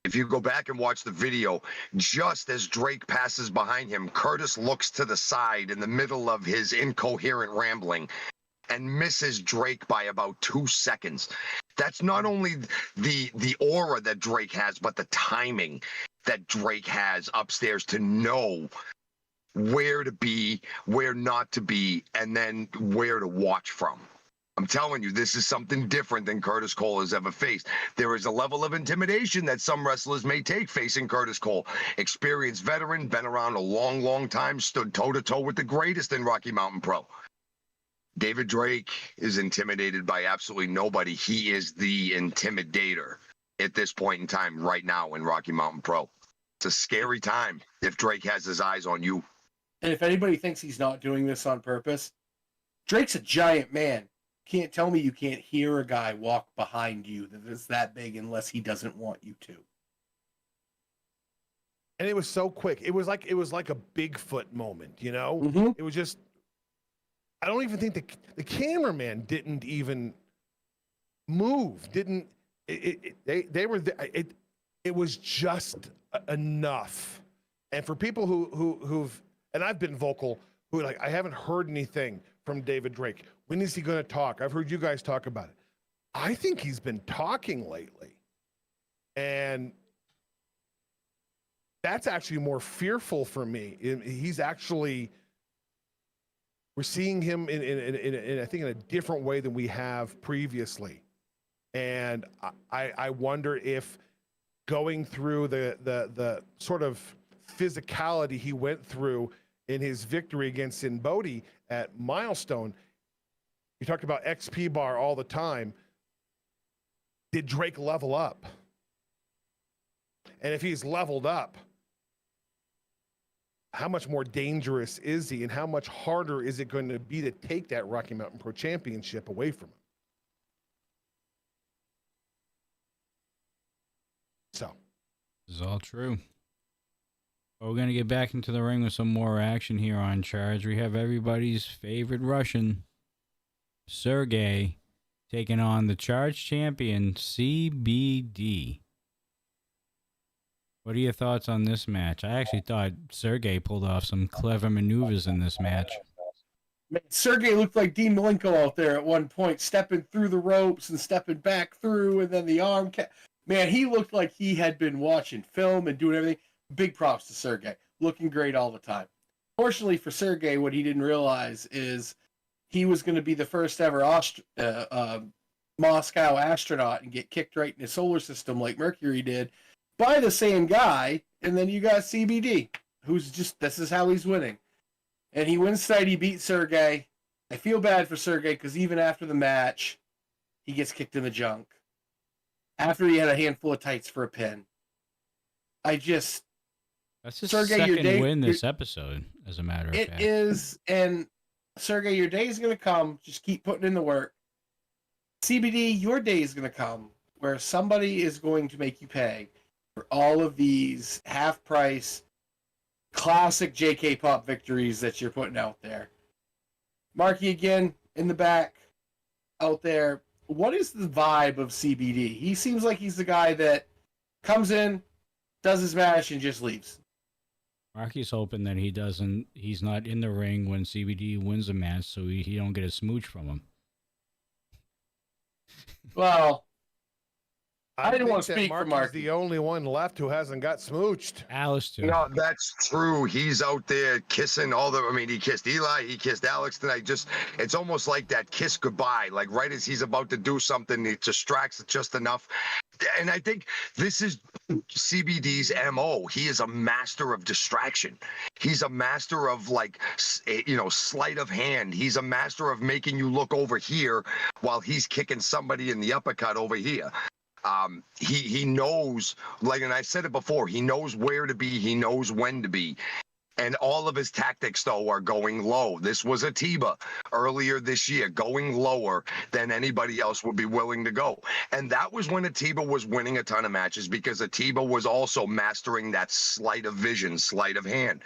if you go back and watch the video, just as Drake passes behind him, Curtis looks to the side in the middle of his incoherent rambling and misses Drake by about 2 seconds. That's not only the aura that Drake has, but the timing that Drake has upstairs to know where to be, where not to be, and then where to watch from. I'm telling you, this is something different than Curtis Cole has ever faced. There is a level of intimidation that some wrestlers may take facing Curtis Cole. Experienced veteran, been around a long, long time, stood toe-to-toe with the greatest in Rocky Mountain Pro. David Drake is intimidated by absolutely nobody. He is the intimidator at this point in time right now in Rocky Mountain Pro. It's a scary time if Drake has his eyes on you. And if anybody thinks he's not doing this on purpose, Drake's a giant man. Can't tell me you can't hear a guy walk behind you that is that big unless he doesn't want you to. And it was so quick. It was like a Bigfoot moment, you know? Mm-hmm. It was just, I don't even think the cameraman didn't even move. It was just enough. And for people who've, and I've been vocal, who like, I haven't heard anything from David Drake. When is he going to talk? I've heard you guys talk about it. I think he's been talking lately. And that's actually more fearful for me. He's actually, we're seeing him in I think in a different way than we have previously. And I wonder if going through the sort of physicality he went through in his victory against Sinbodi at Milestone, you talked about XP bar all the time. Did Drake level up? And if he's leveled up, how much more dangerous is he, and how much harder is it going to be to take that Rocky Mountain Pro Championship away from him? So, this is all true. Well, we're going to get back into the ring with some more action here on Charge. We have everybody's favorite Russian, Sergey, taking on the Charge champion, CBD. What are your thoughts on this match? I actually thought Sergey pulled off some clever maneuvers in this match. Man, Sergey looked like Dean Malenko out there at one point, stepping through the ropes and stepping back through, and then the arm. Man, he looked like he had been watching film and doing everything. Big props to Sergey, looking great all the time. Fortunately for Sergey, what he didn't realize is he was going to be the first ever Moscow astronaut and get kicked right in the solar system like Mercury did by the same guy. And then you got CBD, who's just, this is how he's winning. And he wins tonight. He beat Sergey. I feel bad for Sergey because even after the match, he gets kicked in the junk. After he had a handful of tights for a pin. That's his Sergey, second win this episode, as a matter of fact. It is, and Sergey, your day is going to come. Just keep putting in the work. CBD, your day is going to come where somebody is going to make you pay for all of these half-price classic JK Pop victories that you're putting out there. Marky again in the back out there. What is the vibe of CBD? He seems like he's the guy that comes in, does his match, and just leaves. Marky's hoping that he's not in the ring when CBD wins a match, so he don't get a smooch from him. Well, I didn't want to think speak for Marky's Marky. the only one left who hasn't got smooched. Alice too. No, that's true. He's out there kissing he kissed Eli, he kissed Alex tonight. It's almost like that kiss goodbye. Like right as he's about to do something, it distracts just enough. And I think this is CBD's MO. He is a master of distraction. He's a master of sleight of hand. He's a master of making you look over here while he's kicking somebody in the uppercut over here. He knows, and I said it before, he knows where to be, he knows when to be. And all of his tactics, though, are going low. This was Atiba earlier this year, going lower than anybody else would be willing to go. And that was when Atiba was winning a ton of matches because Atiba was also mastering that sleight of vision, sleight of hand.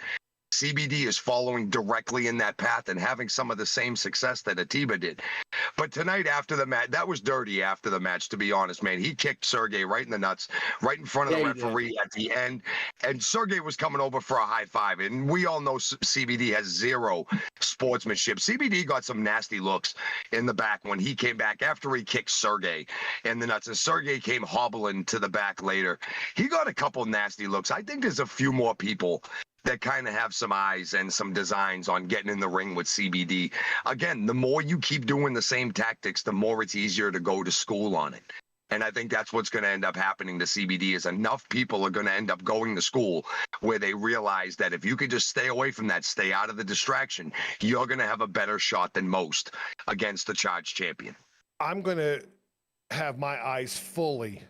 CBD is following directly in that path and having some of the same success that Atiba did. But tonight after the match, that was dirty after the match, to be honest, man. He kicked Sergey right in the nuts, right in front of the referee at the end. And Sergey was coming over for a high five. And we all know CBD has zero sportsmanship. CBD got some nasty looks in the back when he came back after he kicked Sergey in the nuts. And Sergey came hobbling to the back later. He got a couple nasty looks. I think there's a few more people that kind of have some eyes and some designs on getting in the ring with CBD. Again, the more you keep doing the same tactics, the more it's easier to go to school on it. And I think that's what's going to end up happening to CBD is enough people are going to end up going to school where they realize that if you could just stay away from that, stay out of the distraction, you're going to have a better shot than most against the charged champion. I'm going to have my eyes fully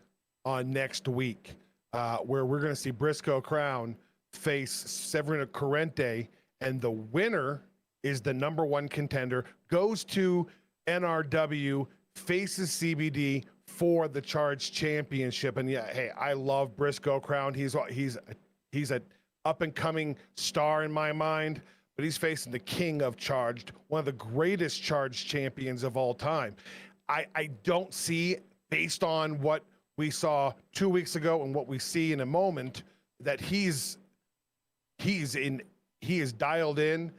on next week where we're going to see Briscoe Crown face Severino Corrente, and the winner is the number one contender, goes to NRW, faces CBD for the Charged Championship. And yeah, hey, I love Briscoe Crown. He's an up and coming star in my mind, but he's facing the king of Charged, one of the greatest Charged champions of all time. I don't see, based on what we saw 2 weeks ago and what we see in a moment, that he is dialed in.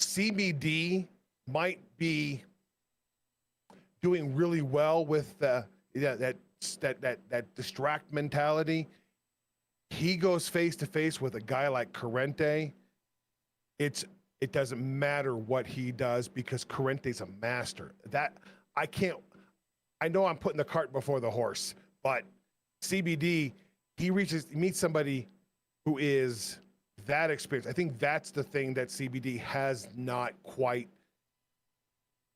CBD might be doing really well with that distract mentality. He goes face to face with a guy like Corrente. It doesn't matter what he does because Corrente's a master. I know I'm putting the cart before the horse, but CBD, he meets somebody who is that experience. I think that's the thing that CBD has not quite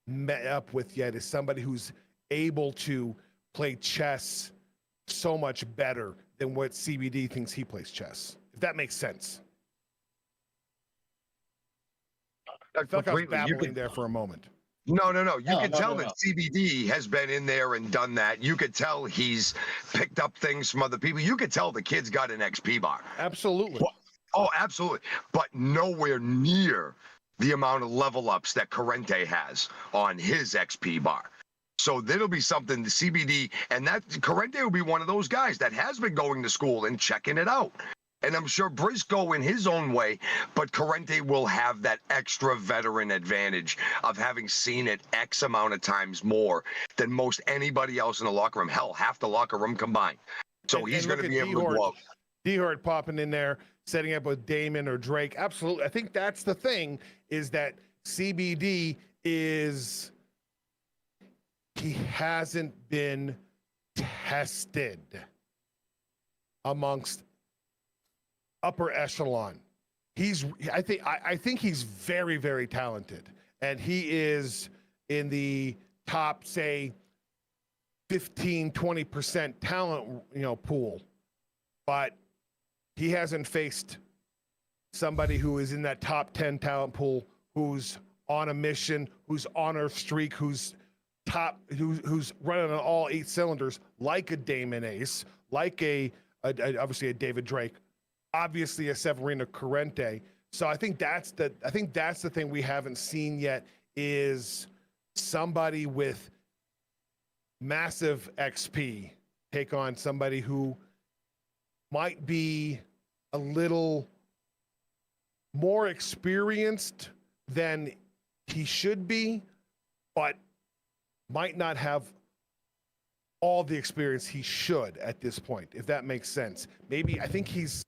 met up with yet, is somebody who's able to play chess so much better than what CBD thinks he plays chess. If that makes sense. I felt like I was babbling there for a moment. No. You can tell that CBD has been in there and done that. You could tell he's picked up things from other people. You could tell the kid's got an XP bar. Absolutely. Oh, absolutely. But nowhere near the amount of level ups that Corrente has on his XP bar. So there'll be something, the CBD, and that Corrente will be one of those guys that has been going to school and checking it out. And I'm sure Briscoe in his own way, but Corrente will have that extra veteran advantage of having seen it X amount of times more than most anybody else in the locker room. Hell, half the locker room combined. So he's going to be able to go out. Dehart popping in there, setting up with Damon or Drake. Absolutely. I think that's the thing, is that CBD he hasn't been tested amongst upper echelon. I think he's very, very talented, and he is in the top, say, 15-20% talent, pool, but he hasn't faced somebody who is in that top 10 talent pool, who's on a mission, who's on a streak, who's running on all 8 cylinders, like a Damon Ace, like obviously a David Drake, obviously a Severino Corrente. So I think that's the thing we haven't seen yet, is somebody with massive XP take on somebody who might be a little more experienced than he should be, but might not have all the experience he should at this point, if that makes sense. Maybe I think he's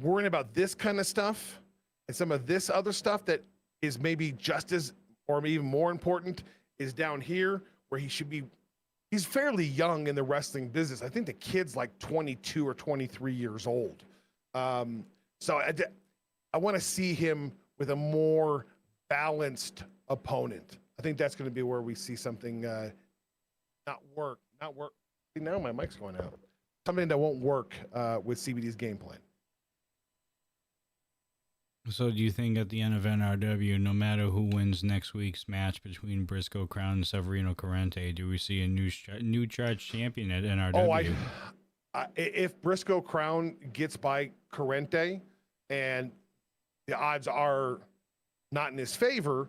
worrying about this kind of stuff and some of this other stuff that is maybe just as or even more important is down here, where he should be. He's fairly young in the wrestling business. I think the kid's like 22 or 23 years old. So I want to see him with a more balanced opponent. I think that's going to be where we see something not work. See, now my mic's going out. Something that won't work with CBD's game plan. So do you think at the end of NRW, no matter who wins next week's match between Briscoe Crown and Severino Corrente, do we see a new charge champion at NRW? If Briscoe Crown gets by Corrente and the odds are not in his favor,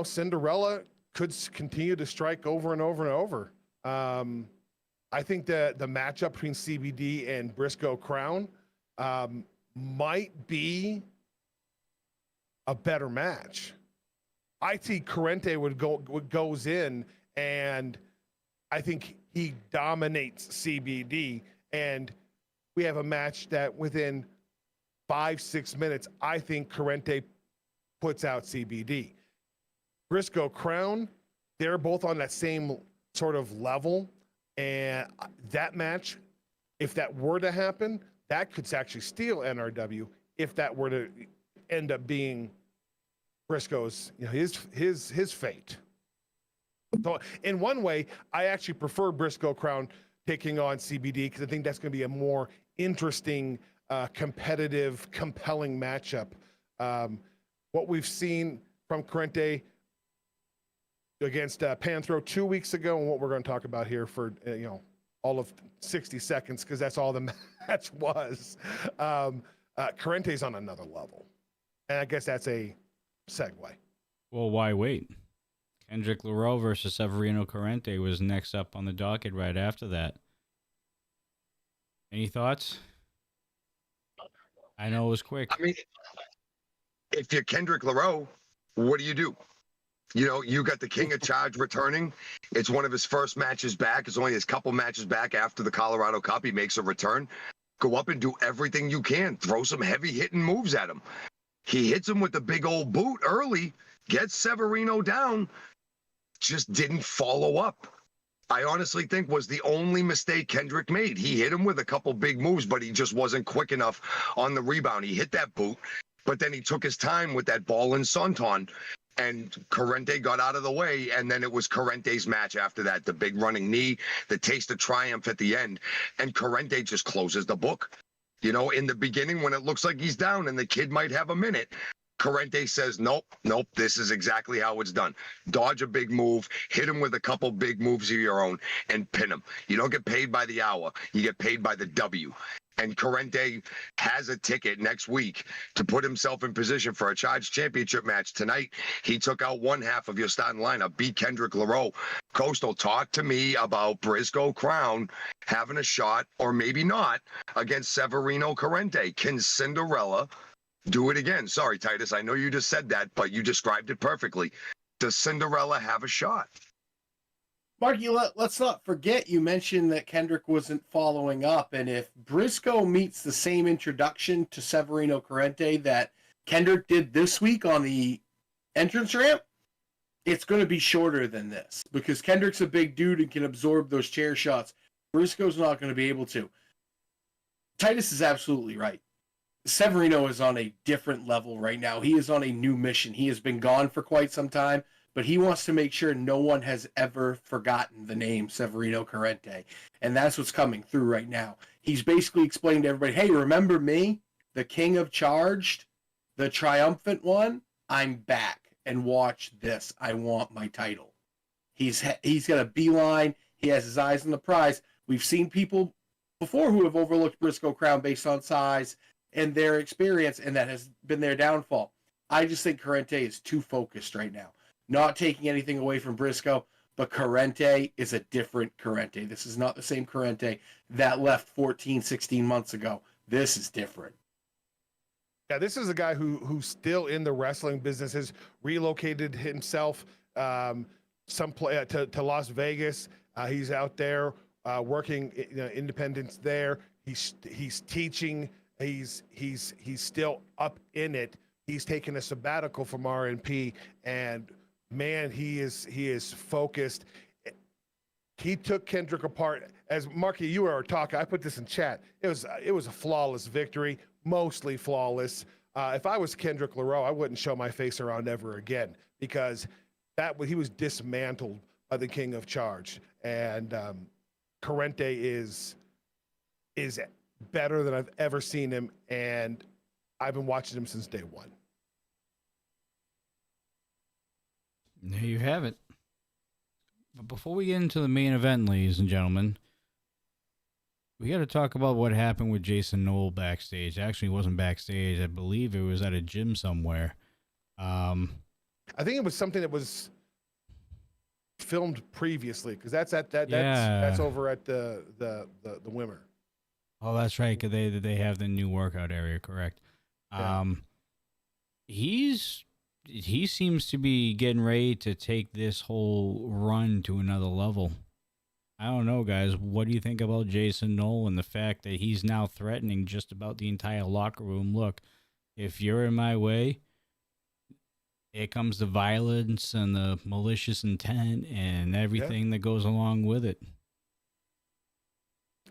Cinderella could continue to strike over and over and over. I think that the matchup between CBD and Briscoe Crown might be a better match. I see Corrente goes in, and I think he dominates CBD, and we have a match that within 5-6 minutes, I think Corrente puts out CBD. Briscoe Crown, they're both on that same sort of level, and that match, if that were to happen, that could actually steal NRW if that were to end up being Briscoe's, his fate. So in one way, I actually prefer Briscoe Crown taking on CBD, because I think that's going to be a more interesting, competitive, compelling matchup. What we've seen from Corrente against Panthro 2 weeks ago, and what we're going to talk about here for all of 60 seconds, because that's all the match was. Corrente's on another level, and I guess that's a segue. Well, why wait? Kendrick Lareau versus Severino Corrente was next up on the docket right after that. Any thoughts? I know it was quick. I mean, if you're Kendrick Lareau, what do? You got the King of Charge returning. It's one of his first matches back. It's only his couple matches back after the Colorado Cup. He makes a return. Go up and do everything you can. Throw some heavy hitting moves at him. He hits him with the big old boot early, gets Severino down, just didn't follow up. I honestly think was the only mistake Kendrick made. He hit him with a couple big moves, but he just wasn't quick enough on the rebound. He hit that boot, but then he took his time with that ball and senton, and Corrente got out of the way, and then it was Corrente's match after that. The big running knee, the taste of triumph at the end, and Corrente just closes the book. In the beginning when it looks like he's down and the kid might have a minute, Corrente says, nope, this is exactly how it's done. Dodge a big move, hit him with a couple big moves of your own, and pin him. You don't get paid by the hour. You get paid by the W. And Corrente has a ticket next week to put himself in position for a Charge Championship match. Tonight, he took out one half of your starting lineup, beat Kendrick LaRoe. Coastal, talk to me about Briscoe Crown having a shot, or maybe not, against Severino Corrente. Can Cinderella do it again? Sorry, Titus, I know you just said that, but you described it perfectly. Does Cinderella have a shot? Marky, let's not forget you mentioned that Kendrick wasn't following up, and if Briscoe meets the same introduction to Severino Corrente that Kendrick did this week on the entrance ramp, it's going to be shorter than this because Kendrick's a big dude and can absorb those chair shots. Briscoe's not going to be able to. Titus is absolutely right. Severino is on a different level right now. He is on a new mission. He has been gone for quite some time, but he wants to make sure no one has ever forgotten the name Severino Corrente. And that's what's coming through right now. He's basically explained to everybody, hey, remember me? The king of Charged? The triumphant one? I'm back. And watch this. I want my title. He's got a beeline. He has his eyes on the prize. We've seen people before who have overlooked Briscoe Crown based on size and their experience, and that has been their downfall. I just think Corrente is too focused right now. Not taking anything away from Briscoe, but Corrente is a different Corrente. This is not the same Corrente that left 14, 16 months ago. This is different. Yeah, this is a guy who's still in the wrestling business, has relocated himself to Las Vegas. He's out there working independence there. He's teaching. He's still up in it. He's taken a sabbatical from RNP, and man, he is focused. He took Kendrick apart. As Marky, you were talking, I put this in chat. It was a flawless victory, mostly flawless. If I was Kendrick LaRoe, I wouldn't show my face around ever again because he was dismantled by the King of Charge, and Corrente is better than I've ever seen him, and I've been watching him since day one. There you have it. But before we get into the main event, ladies and gentlemen, we got to talk about what happened with Jason Knoll backstage. Actually, it wasn't backstage. I believe it was at a gym somewhere. I think it was something that was filmed previously because that's over at the Wimmer. Oh, that's right. Cause they have the new workout area, correct? Yeah. He seems to be getting ready to take this whole run to another level. I don't know, guys. What do you think about Jason Knoll and the fact that he's now threatening just about the entire locker room? Look, if you're in my way, here comes the violence and the malicious intent and everything that goes along with it.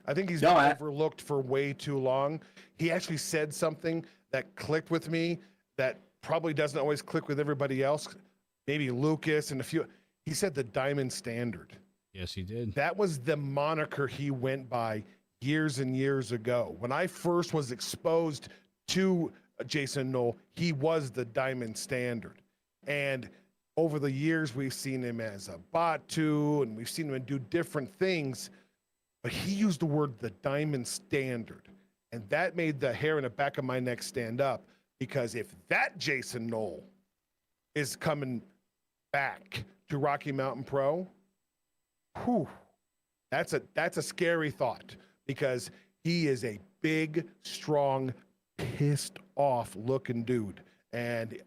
I think he's been overlooked for way too long. He actually said something that clicked with me that probably doesn't always click with everybody else. Maybe Lucas and a few. He said the Diamond Standard. Yes, he did. That was the moniker he went by years and years ago. When I first was exposed to Jason Knoll, he was the Diamond Standard. And over the years, we've seen him as a Batu, and we've seen him do different things. But he used the word the Diamond Standard. And that made the hair in the back of my neck stand up. Because if that Jason Knoll is coming back to Rocky Mountain Pro, that's a scary thought. Because he is a big, strong, pissed off looking dude. And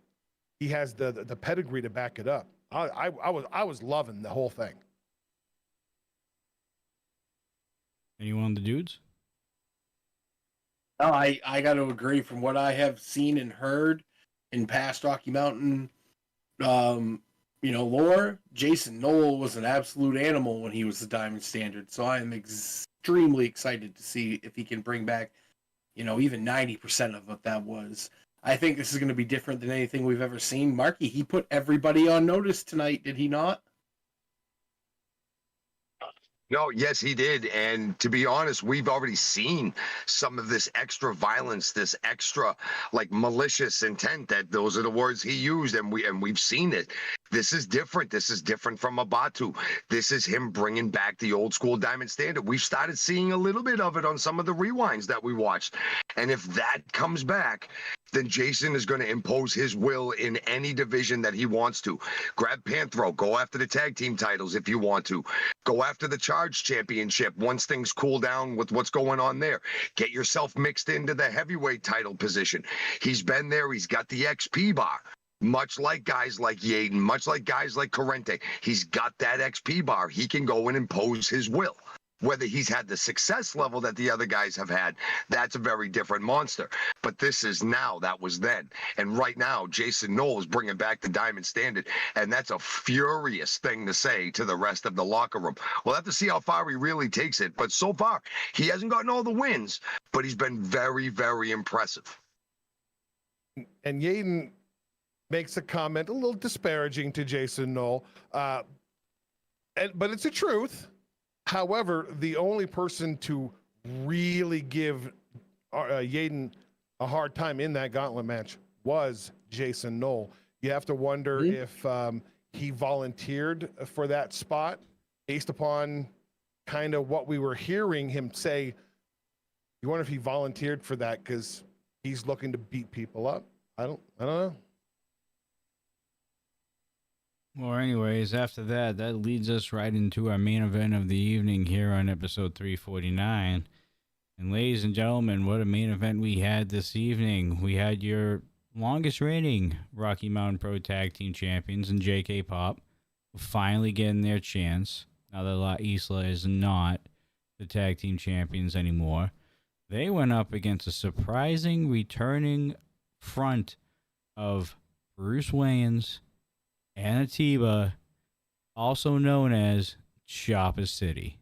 he has the pedigree to back it up. I was loving the whole thing. Anyone on the dudes? No, I got to agree. From what I have seen and heard in past Rocky Mountain, lore, Jason Knoll was an absolute animal when he was the Diamond Standard. So I am extremely excited to see if he can bring back, even 90% of what that was. I think this is going to be different than anything we've ever seen. Marky, he put everybody on notice tonight, did he not? No, yes, he did. And to be honest, we've already seen some of this extra violence, this extra like malicious intent. That those are the words he used, and we've seen it. This is different. This is different from Abatu. This is him bringing back the old school Diamond Standard. We've started seeing a little bit of it on some of the rewinds that we watched. And if that comes back, then Jason is going to impose his will in any division that he wants to. Grab Panthro, go after the tag team titles if you want to. Go after the Charge Championship once things cool down with what's going on there. Get yourself mixed into the heavyweight title position. He's been there. He's got the XP bar. Much like guys like Yaden, much like guys like Corrente, he's got that XP bar. He can go and impose his will. Whether he's had the success level that the other guys have had, that's a very different monster. But this is now, that was then. And right now, Jason Knoll is bringing back the Diamond Standard, and that's a furious thing to say to the rest of the locker room. We'll have to see how far he really takes it. But so far, he hasn't gotten all the wins, but he's been very, very impressive. And Yaden makes a comment a little disparaging to Jason Knoll, but it's the truth. However, the only person to really give Yaden a hard time in that gauntlet match was Jason Knoll. You have to wonder if he volunteered for that spot based upon kind of what we were hearing him say. You wonder if he volunteered for that because he's looking to beat people up. I don't know. Well, anyways, after that leads us right into our main event of the evening here on episode 349. And ladies and gentlemen, what a main event we had this evening. We had your longest reigning Rocky Mountain Pro Tag Team Champions and JK Pop finally getting their chance. Now that La Isla is not the Tag Team Champions anymore. They went up against a surprising returning front of Bruce Wayans and Atiba, also known as Chopper City.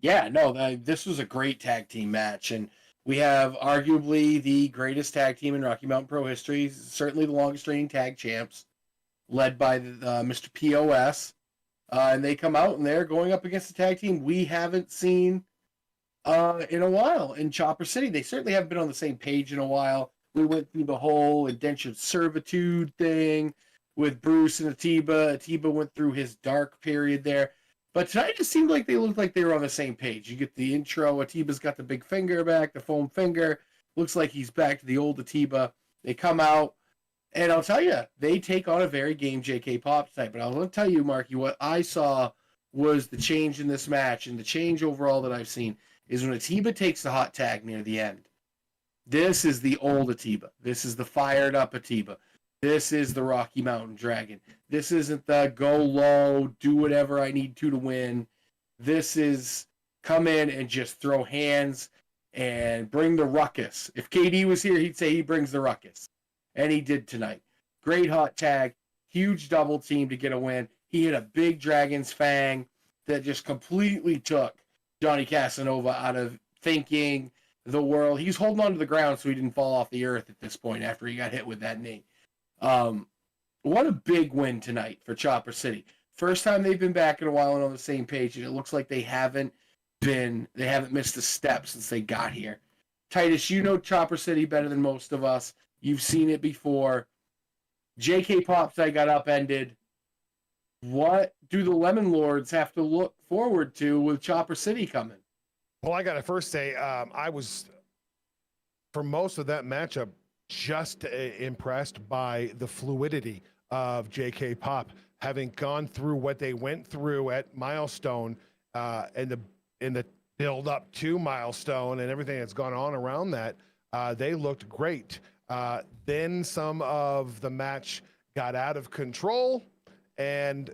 Yeah, no, this was a great tag team match, and we have arguably the greatest tag team in Rocky Mountain Pro history, certainly the longest reigning tag champs, led by Mr. POS, and they come out and they're going up against a tag team we haven't seen in a while in Chopper City. They certainly haven't been on the same page in a while. We went through the whole indentured servitude thing with Bruce and Atiba. Atiba went through his dark period there. But tonight it seemed like they looked like they were on the same page. You get the intro. Atiba's got the big finger back, the foam finger. Looks like he's back to the old Atiba. They come out, and I'll tell you, they take on a very game JK Pop tonight. But I want to tell you, Marky, what I saw was the change in this match, and the change overall that I've seen is when Atiba takes the hot tag near the end. This is the old Atiba. This is the fired up Atiba. This is the Rocky Mountain Dragon. This isn't the go low, do whatever I need to win. This is come in and just throw hands and bring the ruckus. If KD was here, he'd say he brings the ruckus. And he did tonight. Great hot tag. Huge double team to get a win. He hit a big Dragon's Fang that just completely took Johnny Casanova out of thinking the world. He's holding on to the ground so he didn't fall off the earth at this point after he got hit with that knee. What a big win tonight for Chopper City. First time they've been back in a while and on the same page, and it looks like they haven't missed a step since they got here. Titus, you know Chopper City better than most of us. You've seen it before. JK Pops I got upended. What do the Lemon Lords have to look forward to with Chopper City coming? Well, I got to first say, I was, for most of that matchup, just impressed by the fluidity of JK Pop, having gone through what they went through at Milestone, and the build up to Milestone and everything that's gone on around that. They looked great. Then some of the match got out of control, and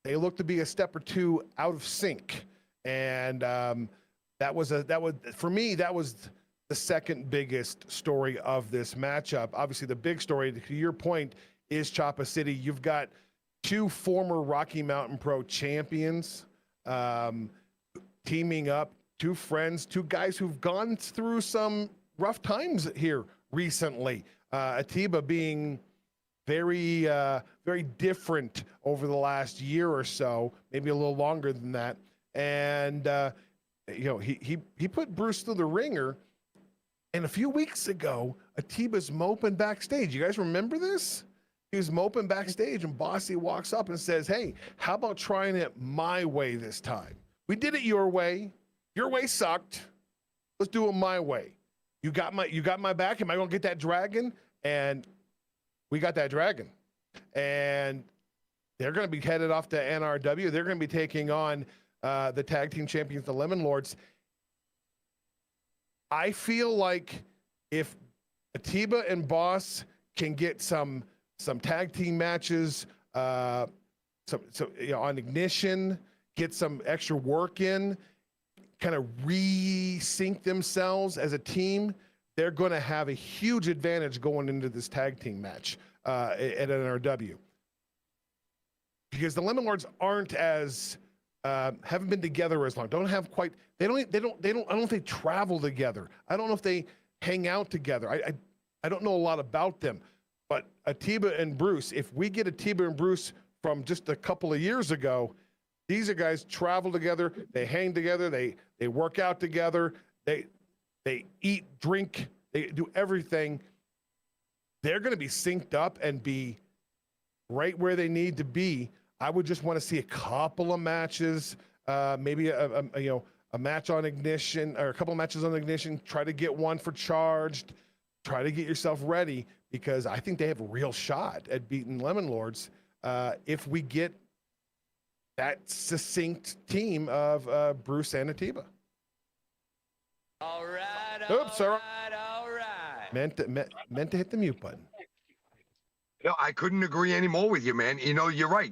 they looked to be a step or two out of sync. And that was for me, that was the second biggest story of this matchup. Obviously, the big story, to your point, is Chopper City. You've got two former Rocky Mountain Pro champions teaming up, two friends, two guys who've gone through some rough times here recently. Atiba being very very different over the last year or so, maybe a little longer than that. And he put Bruce through the ringer. And a few weeks ago, Atiba's moping backstage. You guys remember this? He was moping backstage, and Bossy walks up and says, "Hey, how about trying it my way this time? We did it your way. Your way sucked. Let's do it my way. You got my back. Am I gonna get that dragon?" And we got that dragon. And they're gonna be headed off to NRW. They're gonna be taking on the tag team champions, the Lemon Lords. I feel like if Atiba and Boss can get some tag team matches, on Ignition, get some extra work in, kind of re-sync themselves as a team, they're going to have a huge advantage going into this tag team match at NRW. Because the Lemon Lords aren't as haven't been together as long. Don't have quite. I don't know if they travel together. I don't know if they hang out together. I don't know a lot about them. But Atiba and Bruce, if we get Atiba and Bruce from just a couple of years ago, these are guys travel together. They hang together. They work out together. They eat, drink. They do everything. They're going to be synced up and be right where they need to be. I would just want to see a couple of matches, maybe a match on Ignition, or a couple of matches on Ignition. Try to get one for Charged. Try to get yourself ready, because I think they have a real shot at beating Lemon Lords if we get that succinct team of Bruce and Atiba. All right. Oops, sorry. All right. Meant to hit the mute button. No, I couldn't agree any more with you, man. You're right.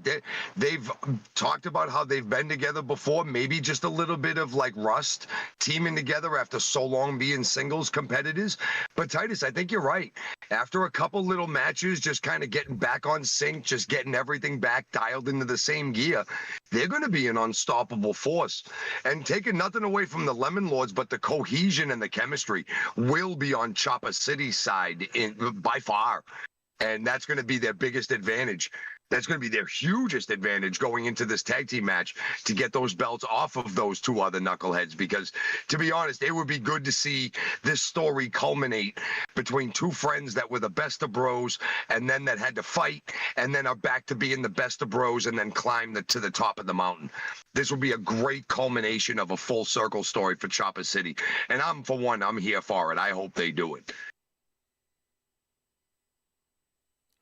They've talked about how they've been together before, maybe just a little bit of like rust teaming together after so long being singles competitors. But Titus, I think you're right. After a couple little matches, just kind of getting back on sync, just getting everything back dialed into the same gear, they're going to be an unstoppable force. And taking nothing away from the Lemon Lords, but the cohesion and the chemistry will be on Chopper City's side by far. And that's going to be their biggest advantage. That's going to be their hugest advantage going into this tag team match, to get those belts off of those two other knuckleheads. Because, to be honest, it would be good to see this story culminate between two friends that were the best of bros, and then that had to fight, and then are back to being the best of bros, and then climb to the top of the mountain. This would be a great culmination of a full circle story for Chopper City. And I'm here for it. I hope they do it.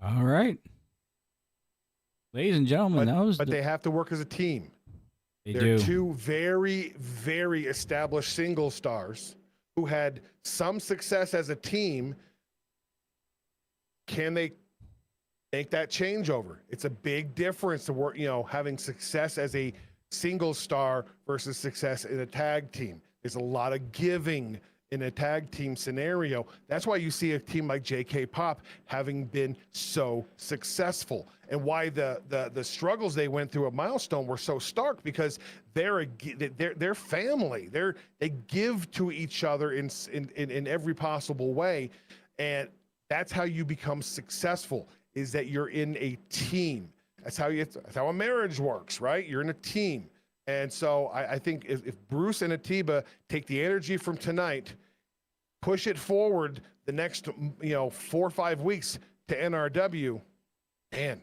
All right. Ladies and gentlemen, but they have to work as a team. They're two very, very established single stars who had some success as a team. Can they make that changeover? It's a big difference to work, having success as a single star versus success in a tag team. There's a lot of giving in a tag team scenario. That's why you see a team like JK Pop having been so successful, and why the struggles they went through at Milestone were so stark, because they're family. They give to each other in every possible way, and that's how you become successful, is that you're in a team. That's how a marriage works, right? You're in a team. And so I think if Bruce and Atiba take the energy from tonight, push it forward the next 4 or 5 weeks to NRW, man,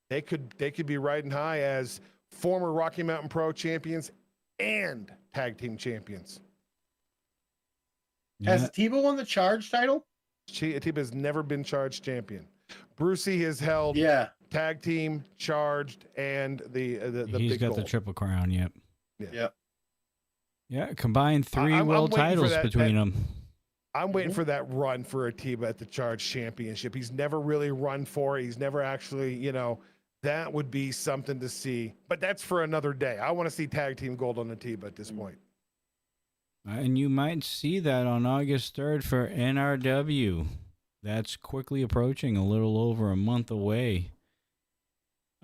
they could be riding high as former Rocky Mountain Pro champions and tag team champions. Yeah. Has Atiba won the Charge title? Atiba has never been Charged champion. Brucey has held tag team, Charged, and the he's big got gold. the Triple Crown. Yep. Yeah. Combined 3 world titles between them. I'm waiting for that run for Atiba at the Charge Championship. He's never really run for it. He's never actually, that would be something to see. But that's for another day. I want to see tag team gold on Atiba at this point. And you might see that on August 3rd for NRW. That's quickly approaching, a little over a month away.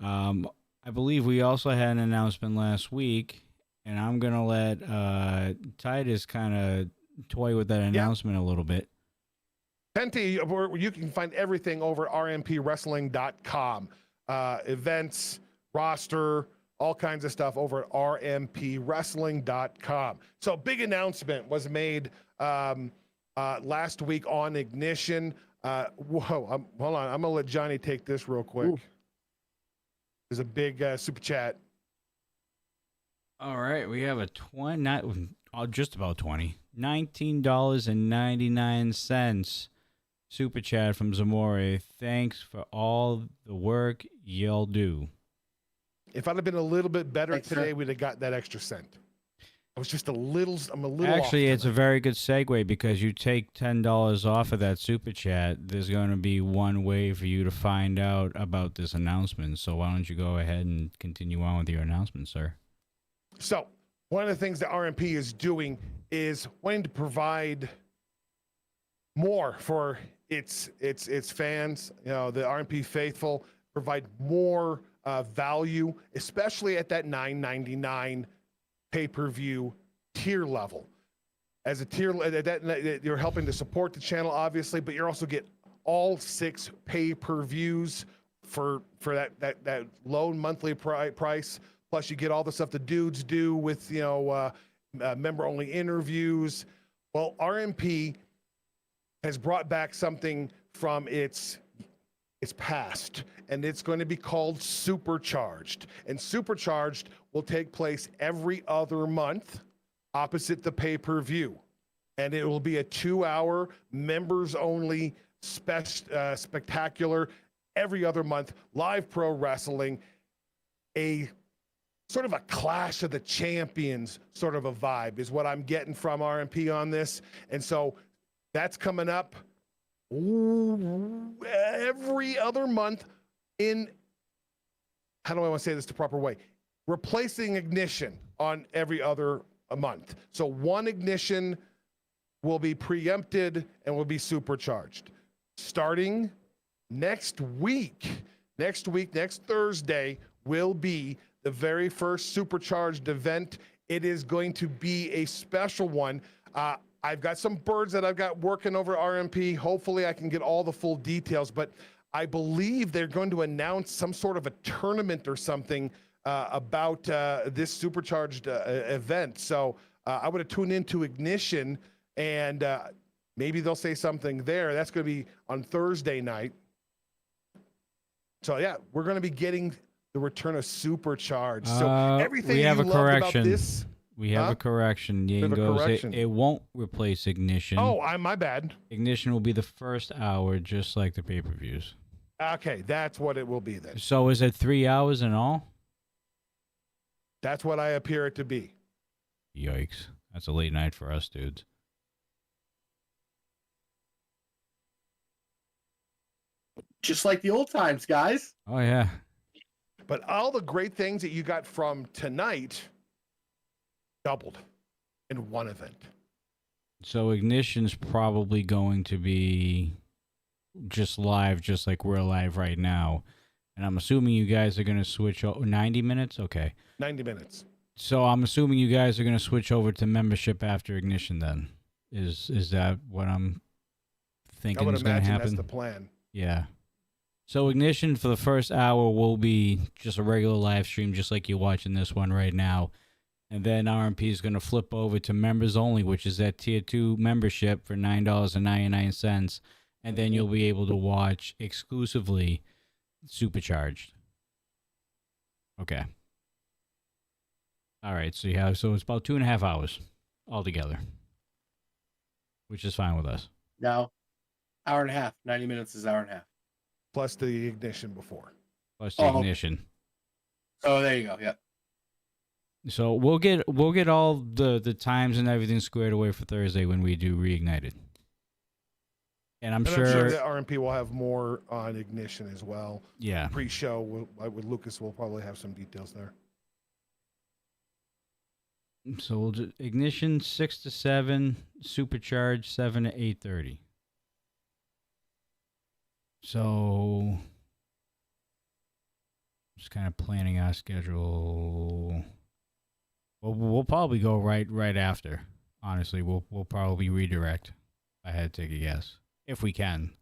I believe we also had an announcement last week, and I'm going to let Titus kind of toy with that announcement a little bit. Plenty, you can find everything over at rmpwrestling.com. Events, roster, all kinds of stuff over at rmpwrestling.com. So big announcement was made last week on Ignition. Hold on. I'm going to let Johnny take this real quick. Ooh. There's a big super chat. All right, we have a just about 20, $19.99 super chat from Zamore. Thanks for all the work y'all do. If I'd have been a little bit better Thanks, today, sir. we'd have got that extra cent. I was just I'm a little Actually, off it's a very good segue because you take $10 off of that super chat. There's going to be one way for you to find out about this announcement. So why don't you go ahead and continue on with your announcement, sir? So one of the things that RMP is doing is wanting to provide more for its fans, the RMP faithful, provide more value, especially at that $9.99 pay-per-view tier level. As a tier, that you're helping to support the channel, obviously, but you also get all 6 pay-per-views for that low monthly price. Plus, you get all the stuff the dudes do with member-only interviews. Well, RMP has brought back something from its past, and it's going to be called Supercharged. And Supercharged will take place every other month opposite the pay-per-view. And it will be a 2-hour members-only spectacular every other month, live pro wrestling, a sort of a Clash of the Champions sort of a vibe is what I'm getting from RMP on this. And so that's coming up every other month in, how do I want to say this the proper way? Replacing Ignition on every other month. So one Ignition will be preempted and will be supercharged. Starting next Thursday will be the very first supercharged event. It is going to be a special one. I've got some birds that I've got working over RMP. Hopefully I can get all the full details, but I believe they're going to announce some sort of a tournament or something about this supercharged event. So I would have tuned into Ignition, and maybe they'll say something there. That's going to be on Thursday night. So yeah, we're going to be getting the return of Supercharged. So everything we have you a loved correction. about this. We have a correction. Yaden goes, it won't replace Ignition. Oh, my bad. Ignition will be the first hour, just like the pay-per-views. Okay, that's what it will be then. So is it 3 hours in all? That's what I appear it to be. Yikes. That's a late night for us, dudes. Just like the old times, guys. Oh, yeah. But all the great things that you got from tonight doubled in one event. So Ignition's probably going to be just live, just like we're live right now. And I'm assuming you guys are going to switch 90 minutes? Okay. 90 minutes. So I'm assuming you guys are going to switch over to membership after Ignition then. Is that what I'm thinking is going to happen? That's the plan. Yeah. So Ignition for the first hour will be just a regular live stream, just like you're watching this one right now. And then RMP is going to flip over to members only, which is that tier 2 membership for $9.99. And then you'll be able to watch exclusively Supercharged. Okay. All right. So yeah, so it's about 2.5 hours altogether, which is fine with us. No, hour and a half. 90 minutes is hour and a half. Plus the Ignition before. Plus the Ignition. Oh, there you go. Yep. So we'll get all the times and everything squared away for Thursday when we do Reignited. And I'm sure that RMP will have more on Ignition as well. Yeah. Pre-show with Lucas, we'll probably have some details there. So we'll do Ignition 6 to 7, Supercharged 7 to 8:30. So just kind of planning our schedule. We'll probably go right after. Honestly, we'll probably redirect. If I had to take a guess. if we can.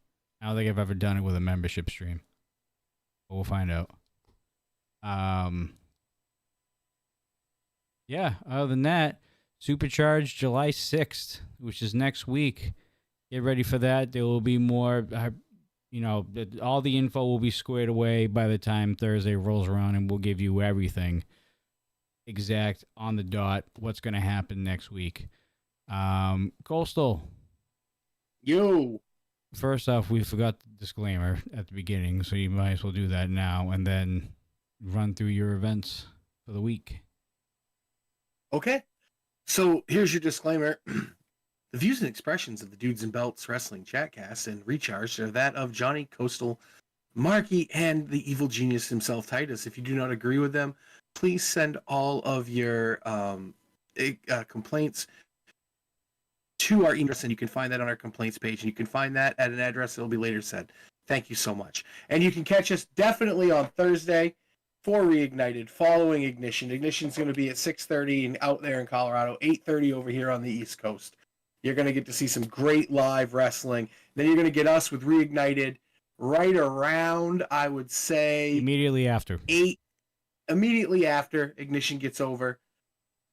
I don't think I've ever done it with a membership stream. But we'll find out. Yeah, other than that, Supercharged July 6th, which is next week. Get ready for that. There will be more, all the info will be squared away by the time Thursday rolls around, and we'll give you everything exact on the dot, what's going to happen next week. Coastal. Yo. First off, we forgot the disclaimer at the beginning, so you might as well do that now, and then run through your events for the week. Okay. So here's your disclaimer. The views and expressions of the Dudes and Belts Wrestling Chatcast and Recharged are that of Johnny, Coastal, Marky, and the evil genius himself, Titus. If you do not agree with them, please send all of your complaints to our email, and you can find that on our complaints page, and you can find that at an address that will be later said. Thank you so much. And you can catch us definitely on Thursday for Reignited, following Ignition. Ignition's going to be at 6:30 and out there in Colorado, 8:30 over here on the East Coast. You're going to get to see some great live wrestling. Then you're going to get us with Reignited right around, I would say, immediately after 8. Immediately after Ignition gets over.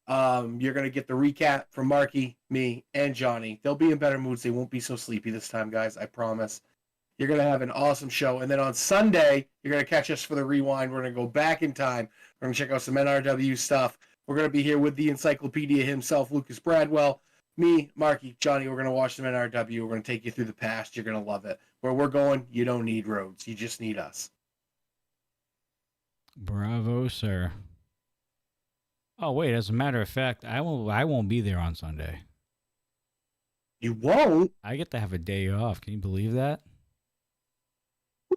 You're going to get the recap from Marky, me, and Johnny. They'll be in better moods. They won't be so sleepy this time, guys. I promise. You're going to have an awesome show. And then on Sunday, you're going to catch us for the rewind. We're going to go back in time. We're going to check out some NRW stuff. We're going to be here with the encyclopedia himself, Lucas Bradwell. Me, Marky, Johnny, we're going to watch some NRW. We're going to take you through the past. You're going to love it. Where we're going, you don't need roads. You just need us. Bravo, sir. Oh, wait, as a matter of fact, I won't be there on Sunday. You won't? I get to have a day off. Can you believe that?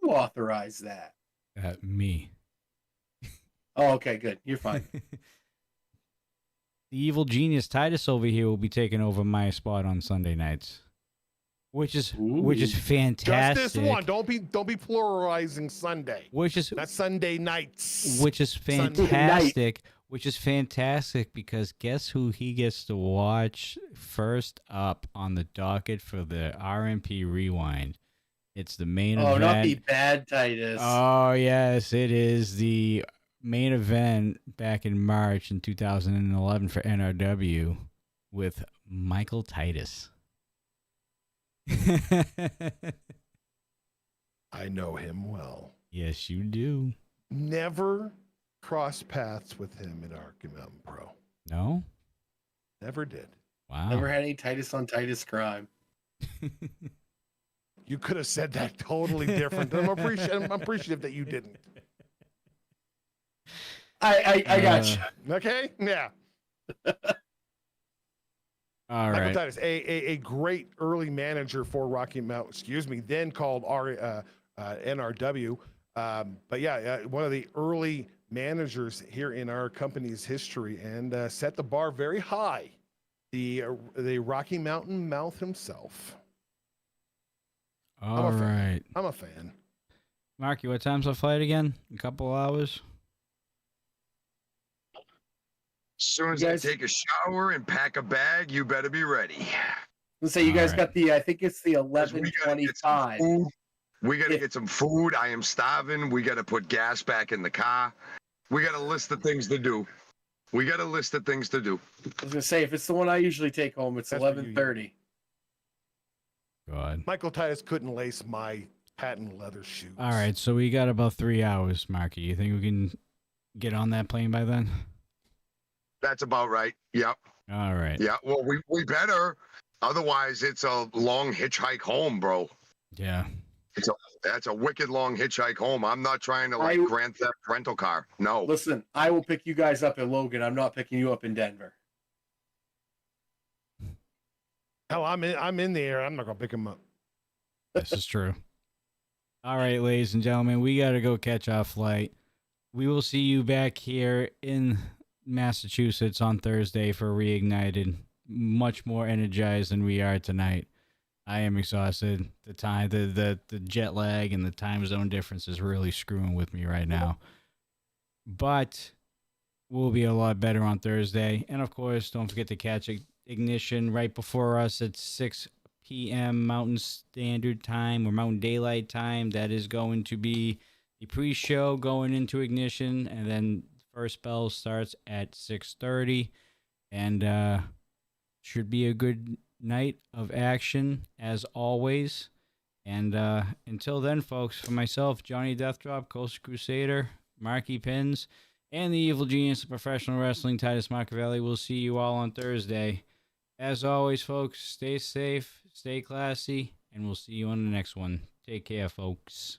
Who authorized that? Me. Oh, okay, good. You're fine. The evil genius Titus over here will be taking over my spot on Sunday nights, which is fantastic. Just this one. Don't be pluralizing Sunday. Not Sunday nights. Which is fantastic. Which is fantastic because guess who he gets to watch first up on the docket for the RMP Rewind? It's the main event. Oh, not the bad Titus. Oh, yes, it is the main event back in March in 2011 for NRW with Michael Titus. I know him well. Yes, you do. Never crossed paths with him at Rocky Mountain Pro. No? Never did. Wow. Never had any Titus on Titus crime. You could have said that totally different. I'm appreciative that you didn't. I got you. Okay? Yeah. All Michael right. Titus, a great early manager for Rocky Mountain, then called NRW. But yeah, one of the early managers here in our company's history, and set the bar very high. The Rocky Mountain Mouth himself. All right. I'm a fan. Marky, what time's the flight again? A couple hours? As soon as I take a shower and pack a bag, you better be ready. Let's say you guys All got the, I think it's the 11:25. We got to get some food. I am starving. We got to put gas back in the car. We got a list of things to do. I was going to say, if it's the one I usually take home, it's 11:30. God. Michael Titus couldn't lace my patent leather shoes. All right, so we got about 3 hours, Marky. You think we can get on that plane by then? That's about right. Yep. All right. Yeah. Well, we better. Otherwise, it's a long hitchhike home, bro. Yeah. That's a wicked long hitchhike home. I'm not trying to Grand Theft rental car. No. Listen, I will pick you guys up in Logan. I'm not picking you up in Denver. Hell, I'm in the air. I'm not gonna pick him up. This is true. All right, ladies and gentlemen, we got to go catch our flight. We will see you back here in Massachusetts on Thursday for Reignited. Much more energized than we are tonight. I am exhausted. The time, the jet lag and the time zone difference is really screwing with me right now. But we'll be a lot better on Thursday. And of course, don't forget to catch Ignition right before us at 6 p.m. Mountain Standard Time or Mountain Daylight Time. That is going to be the pre-show going into Ignition, and then first bell starts at 6:30, and should be a good night of action as always. And until then, folks, for myself, Johnny Deathdrop, Coast Crusader, Marky Pins, and the evil genius of professional wrestling, Titus Machiavelli, we'll see you all on Thursday. As always, folks, stay safe, stay classy, and we'll see you on the next one. Take care, folks.